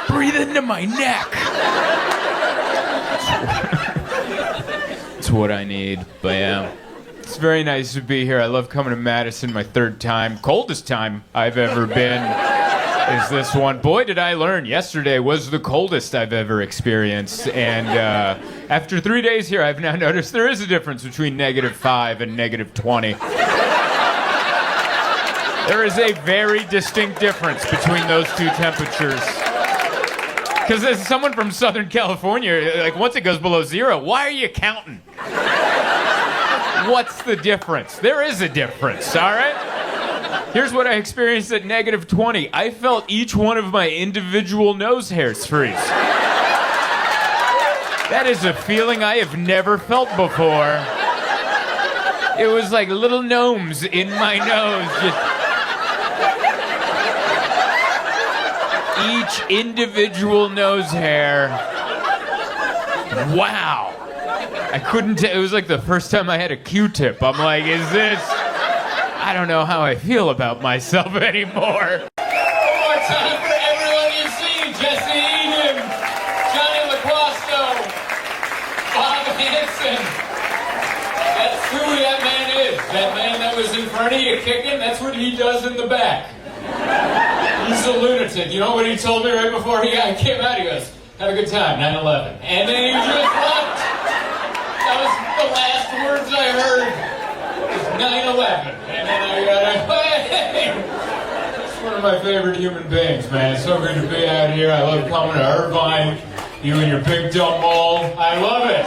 Breathe into my neck. It's what I need, but yeah. It's very nice to be here. I love coming to Madison, my third time. Coldest time I've ever been is this one. Boy, did I learn. Yesterday was the coldest I've ever experienced. And after 3 days here, I've now noticed there is a difference between -5 and -20. There is a very distinct difference between those two temperatures. Because as someone from Southern California, like, once it goes below 0, why are you counting? What's the difference? There is a difference, all right? Here's what I experienced at -20. I felt each one of my individual nose hairs freeze. That is a feeling I have never felt before. It was like little gnomes in my nose. Each individual nose hair. Wow. I couldn't it was like the first time I had a Q-tip. I'm like, is this... I don't know how I feel about myself anymore. One more time for everyone you've seen. Jesse Eden, Johnny LaQuasto, Bob Hanson. That's who that man is. That man that was in front of you kicking, that's what he does in the back. He's a lunatic. You know what he told me right before he came out? He goes, have a good time, 9/11. And then he just left. That was the last words I heard. It was 9/11. And then I got hey! It's one of my favorite human beings, man. It's so good to be out here. I love coming to Irvine. You and your big dumb mall. I love it.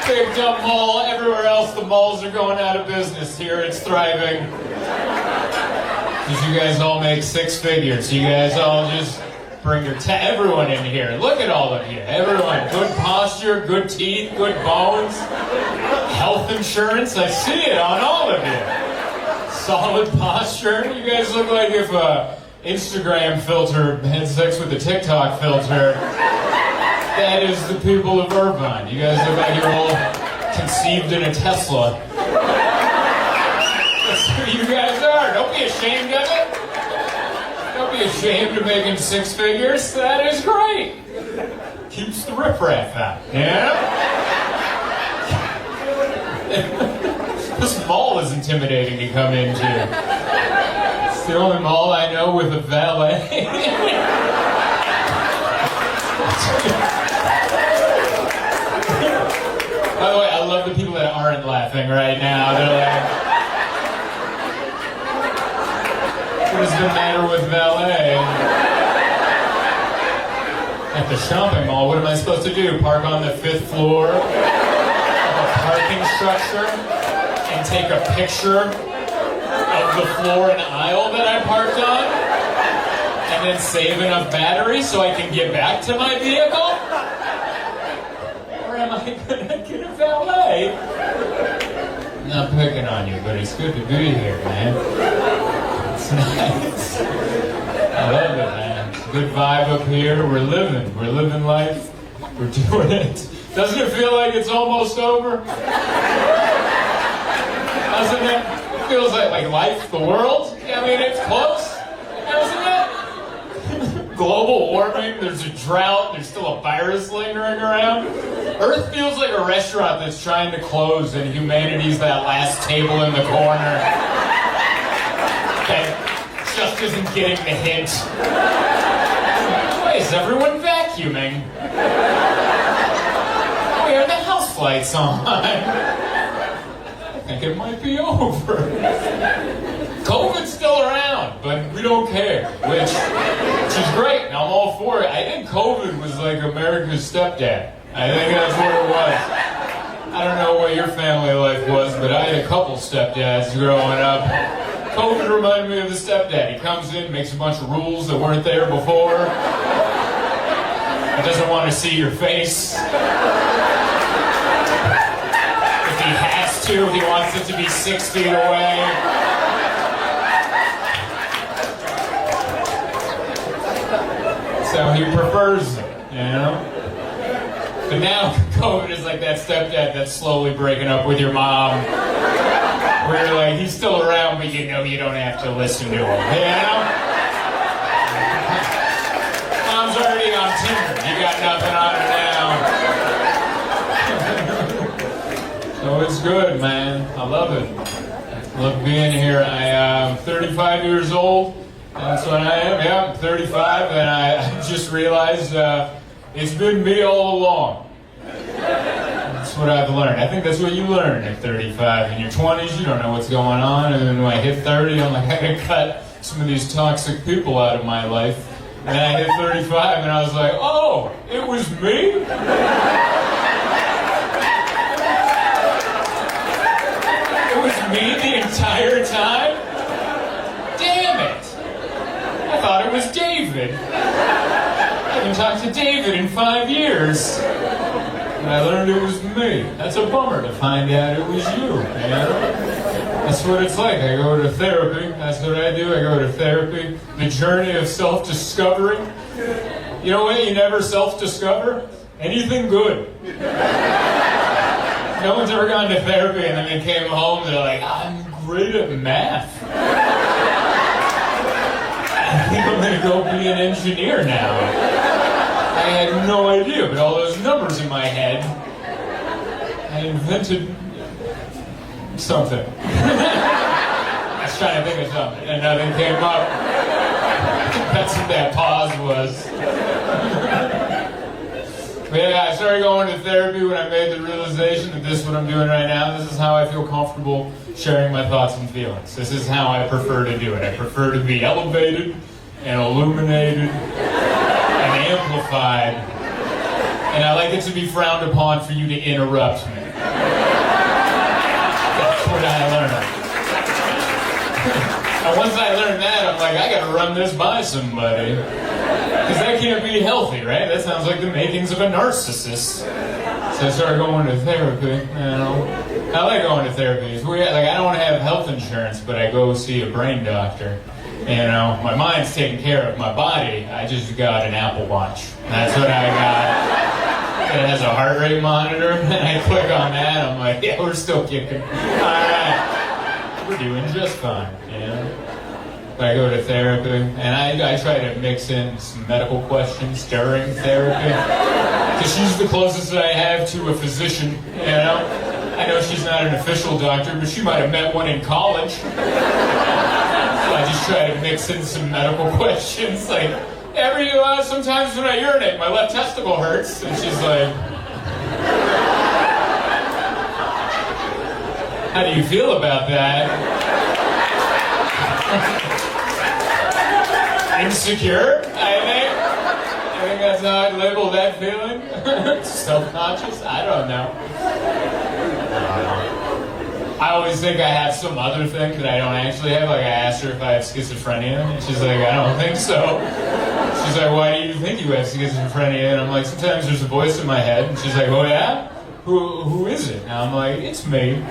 Big dumb mall. Everywhere else, the malls are going out of business. Here, it's thriving. Because you guys all make 6 figures. You guys all just bring your everyone in here. Look at all of you. Everyone. Good posture, good teeth, good bones. Health insurance. I see it on all of you. Solid posture. You guys look like if a Instagram filter had sex with a TikTok filter. That is the people of Irvine. You guys look like you're all conceived in a Tesla. That's who you guys are. Don't be ashamed of it. Don't be ashamed of making six figures. That is great. Keeps the riffraff out. Yeah? This mall is intimidating to come into. It's the only mall I know with a valet. By the way, I love the people that aren't laughing right now. They're like, what is the matter with valet? At the shopping mall, what am I supposed to do? Park on the 5th floor of a parking structure and take a picture of the floor and aisle that I parked on? And then save enough battery so I can get back to my vehicle? Or am I gonna get a valet? I'm not picking on you, but it's good to be here, man. It's nice. I love it, man. It's a good vibe up here. We're living life. We're doing it. Doesn't it feel like it's almost over? Doesn't it? It feels like life, the world. I mean, it's close, doesn't it? Global warming, there's a drought, there's still a virus lingering around. Earth feels like a restaurant that's trying to close and humanity's that last table in the corner that just isn't getting the hint. Why is everyone vacuuming? Why are the house lights on? I think it might be over. COVID's still around, but we don't care, which is great, and I'm all for it. I think COVID was like America's stepdad. I think that's what it was. I don't know what your family life was, but I had a couple stepdads growing up. COVID reminded me of the stepdad. He comes in, makes a bunch of rules that weren't there before. He doesn't want to see your face. If he has to, he wants it to be 6 feet away. So he prefers it, you know? But now COVID is like that stepdad that's slowly breaking up with your mom. Where you're like, he's still around, but you know you don't have to listen to him, you know? Mom's already on Tinder. You got nothing on her now. So it's good, man. I love it. I love being here. I'm 35 years old. That's what I am. Yeah, I'm 35, and I just realized it's been me all along. That's what I've learned. I think that's what you learn at 35. In your 20s, you don't know what's going on, and then when I hit 30, I'm like, I gotta cut some of these toxic people out of my life. And then I hit 35, and I was like, oh, it was me? It was me the entire time? Damn it! I thought it was David. I haven't talked to David in 5 years. And I learned it was me. That's a bummer to find out it was you, man. That's what it's like. I go to therapy. That's what I do. I go to therapy. The journey of self-discovery. You know what you never self-discover? Anything good. No one's ever gone to therapy and then they came home and they're like, I'm great at math. I think I'm going to go be an engineer now. I had no idea, but all those numbers in my head, I invented something. I was trying to think of something, and nothing came up. That's what that pause was. But yeah, I started going to therapy when I made the realization that this is what I'm doing right now. This is how I feel comfortable sharing my thoughts and feelings. This is how I prefer to do it. I prefer to be elevated and illuminated and amplified. And I like it to be frowned upon for you to interrupt me. That's what I learned. And once I learned that, I'm like, I gotta run this by somebody. Because that can't be healthy, right? That sounds like the makings of a narcissist. So I started going to therapy, you know. I like going to therapy. It's weird. Like, I don't have health insurance, but I go see a brain doctor. You know, my mind's taken care of. My body, I just got an Apple Watch. That's what I got. It has a heart rate monitor, and I click on that. I'm like, yeah, we're still kicking. All right, we're doing just fine. You know. But I go to therapy, and I try to mix in some medical questions during therapy. Because she's the closest that I have to a physician, you know? I know she's not an official doctor, but she might have met one in college. So I just try to mix in some medical questions, like, sometimes when I urinate, my left testicle hurts. And she's like, how do you feel about that? Insecure, I think that's how I'd label that feeling. Self-conscious? I don't know. I always think I have some other thing that I don't actually have. Like, I asked her if I have schizophrenia, and she's like, I don't think so. She's like, why do you think you have schizophrenia? And I'm like, sometimes there's a voice in my head. And she's like, oh yeah? Who is it? And I'm like, it's me.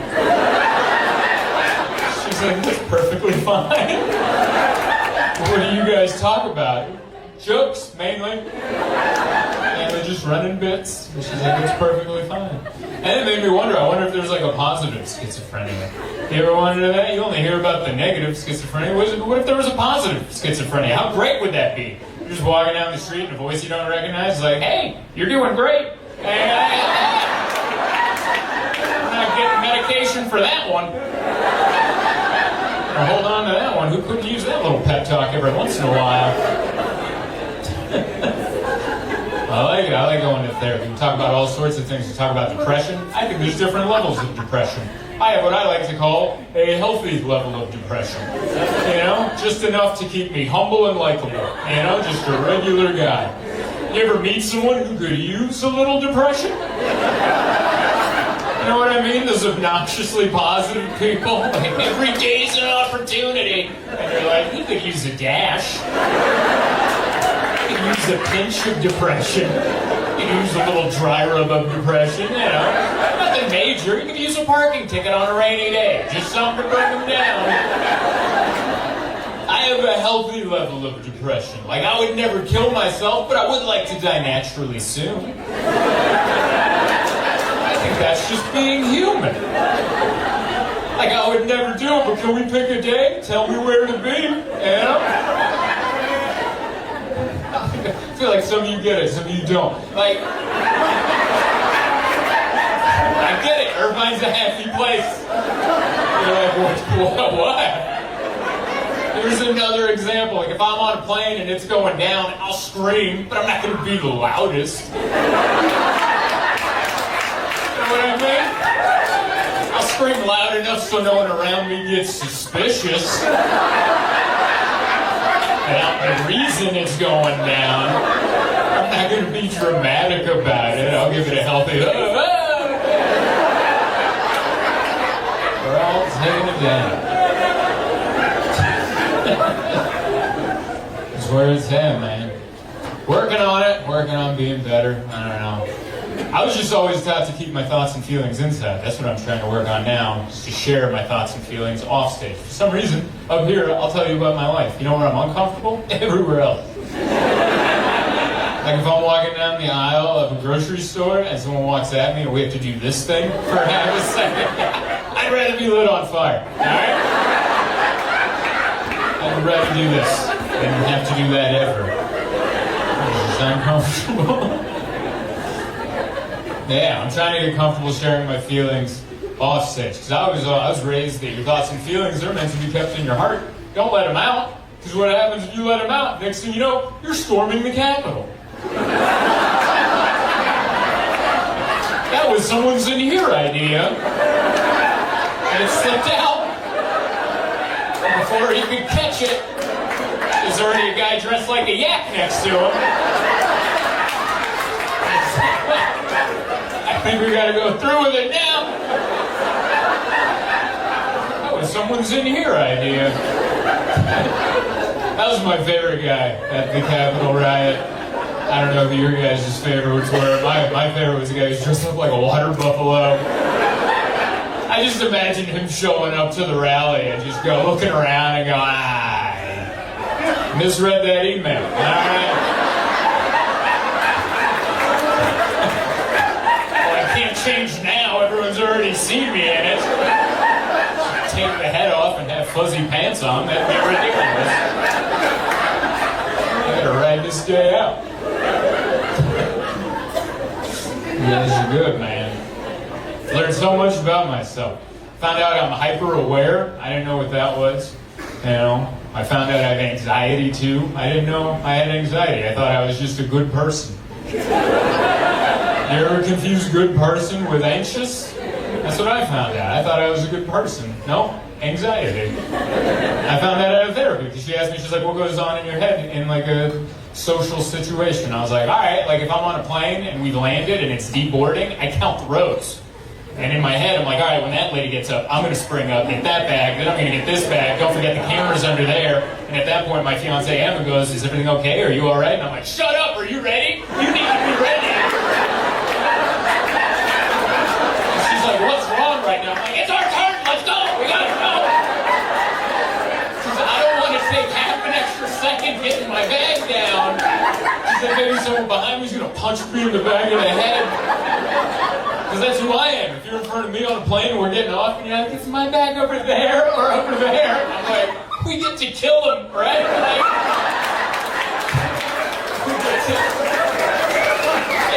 She's like, that's perfectly fine. What do you guys talk about? Jokes, mainly. Mainly just running bits. And she's like, it's perfectly fine. And it made me wonder, I wonder if there's like a positive schizophrenia. You ever wondered that? You only hear about the negative schizophrenia. What if there was a positive schizophrenia? How great would that be? You're just walking down the street and a voice you don't recognize is like, hey, you're doing great. I'm not getting medication for that one. Or hold on to that one. Who couldn't use that little pep talk every once in a while? I like it. I like going to therapy. We talk about all sorts of things. We talk about depression. I think there's different levels of depression. I have what I like to call a healthy level of depression. You know, just enough to keep me humble and likable. You know, just a regular guy. You ever meet someone who could use a little depression? You know what I mean? Those obnoxiously positive people. Like, every day's an opportunity. And you're like, you could use a dash. You could use a pinch of depression. You could use a little dry rub of depression, you know. Nothing major. You could use a parking ticket on a rainy day. Just something to bring them down. I have a healthy level of depression. Like, I would never kill myself, but I would like to die naturally soon. I think that's just being human. Like, I would never do it, but can we pick a day? Tell me where to be, you know? I feel like some of you get it, some of you don't. Like, I get it, Irvine's a happy place. You're like, what? Here's another example. Like, if I'm on a plane and it's going down, I'll scream, but I'm not going to be the loudest. You know what I mean? I'll scream loud enough so no one around me gets suspicious. About the reason it's going down. I'm not going to be dramatic about it. I'll give it a healthy, We're all taking it down. That's where it's at, man. Working on it, working on being better. I don't know. I was just always taught to keep my thoughts and feelings inside. That's what I'm trying to work on now, just to share my thoughts and feelings off stage. For some reason, up here, I'll tell you about my life. You know where I'm uncomfortable? Everywhere else. Like if I'm walking down the aisle of a grocery store and someone walks at me and we have to do this thing for half a second, I'd rather be lit on fire, alright? I'd rather do this than have to do that ever. It's uncomfortable. Yeah, I'm trying to get comfortable sharing my feelings off stage. Because I was raised that your thoughts and feelings are meant to be kept in your heart. Don't let them out. Because what happens if you let them out? Next thing you know, you're storming the Capitol. That was someone's in here idea. And it slipped out. And before he could catch it, there's already a guy dressed like a yak next to him. I think we gotta go through with it now. That was someone's in here idea. That was my favorite guy at the Capitol riot. I don't know if your guys' favorites were. My favorite was the guy who's dressed up like a water buffalo. I I just imagine him showing up to the rally and just go looking around and go, misread that email. All right. Well, I can't change now. Everyone's already seen me in it. Take the head off and have fuzzy pants on. That'd be ridiculous. I gotta ride this day out. You guys are good, man. Learned so much about myself. Found out I'm hyper aware. I didn't know what that was. You know, I found out I have anxiety too. I didn't know I had anxiety. I thought I was just a good person. You ever confuse good person with anxious? That's what I found out. I thought I was a good person. No, anxiety. I found that out of therapy because she asked me, she's like, what goes on in your head in like a social situation? I was like, all right, like if I'm on a plane and we've landed and it's deboarding, I count the rows. And in my head, I'm like, all right, when that lady gets up, I'm going to spring up, get that bag, then I'm going to get this bag. Don't forget the camera's under there. And at that point, my fiance Emma goes, is everything okay? Are you all right? And I'm like, shut up. Are you ready? You need to be ready. And she's like, what's wrong right now? I'm like, it's our turn. Let's go. We got to go. She's like, I don't want to take half an extra second getting my bag down. She's like, maybe someone behind me is going to punch me in the back of the head. Because that's who I am. If you're in front of me on a plane and we're getting off and you're like, is my bag over there or over there? I'm like, we get to kill him, right? Like, we get to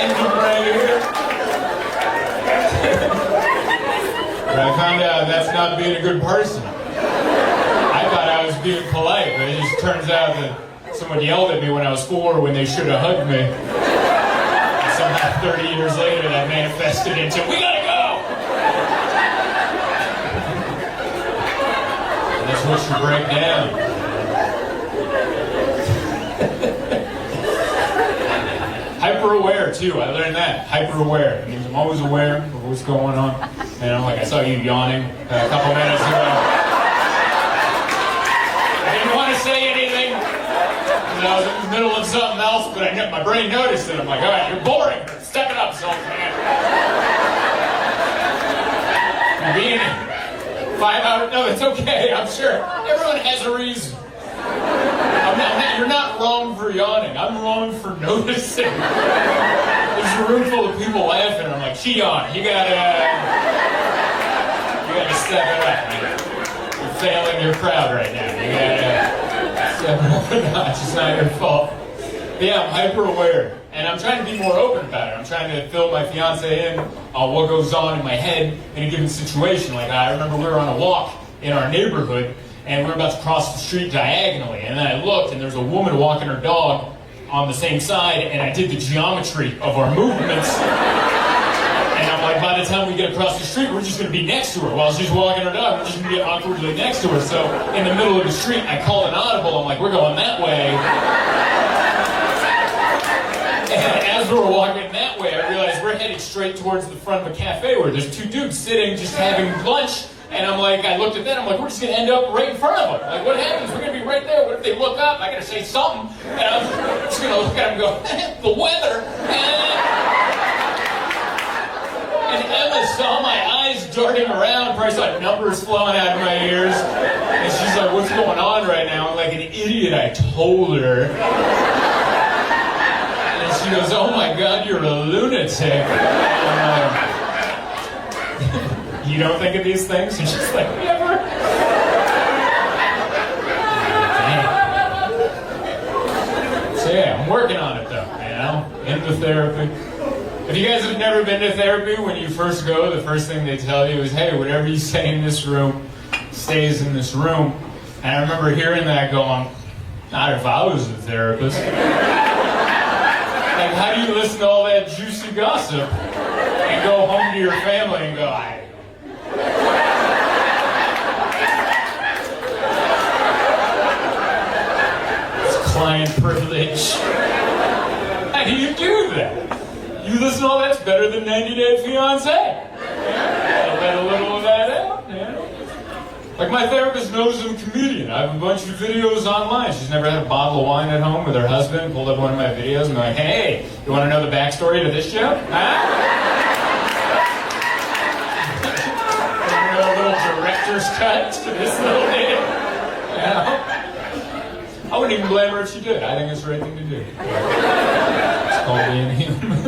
end him right here. But I found out that's not being a good person. I thought I was being polite, but it just turns out that someone yelled at me when I was 4 when they should have hugged me. Somehow 30 years later that manifested into, we gotta go! And that's what you break down. Hyper-aware too, I learned that. Hyper-aware. It means I'm always aware of what's going on. And I'm like, I saw you yawning a couple minutes ago. I didn't want to say anything. I was in the middle of something else, but my brain noticed it. I'm like, all right, you're boring. Step it up, Zoltan. Being 5 hours, no, it's okay, I'm sure. Everyone has a reason. You're not wrong for yawning. I'm wrong for noticing. There's a room full of people laughing. I'm like, she yawned. You gotta step it up. You're failing your crowd right now. You gotta step it up a notch. It's not your fault. But yeah, I'm hyper-aware. And I'm trying to be more open about it. I'm trying to fill my fiance in on what goes on in my head in a given situation. Like, I remember we were on a walk in our neighborhood, and we were about to cross the street diagonally. And then I looked, and there's a woman walking her dog on the same side, and I did the geometry of our movements. And I'm like, by the time we get across the street, we're just going to be next to her. While she's walking her dog, we're just going to be awkwardly next to her. So in the middle of the street, I called an audible. I'm like, we're going that way. And as we were walking that way, I realized we're headed straight towards the front of a cafe where there's 2 dudes sitting just having lunch. And I'm like, I looked at that, I'm like, we're just going to end up right in front of them. Like, what happens? We're going to be right there. What if they look up? I got to say something. And I'm just going to look at them and go, the weather. And Emma saw my eyes darting around, probably saw numbers flowing out of my ears. And she's like, what's going on right now? And like an idiot, I told her. She goes, oh my God, you're a lunatic. You don't think of these things? And she's like, never. So yeah, I'm working on it though, you know? Into therapy. If you guys have never been to therapy, when you first go, the first thing they tell you is, hey, whatever you say in this room stays in this room. And I remember hearing that going, not if I was a therapist. Like, how do you listen to all that juicy gossip and go home to your family and go, it's client privilege. How do you do that? You listen to all that's better than 90 Day Fiancé. Yeah, let a little of that out, yeah. Like, my therapist knows I'm a comedian. I have a bunch of videos online. She's never had a bottle of wine at home with her husband, pulled up one of my videos and like, hey, you want to know the backstory to this joke? Huh? director's cut to this little name. Yeah. I wouldn't even blame her if she did. I think it's the right thing to do. It's called being human.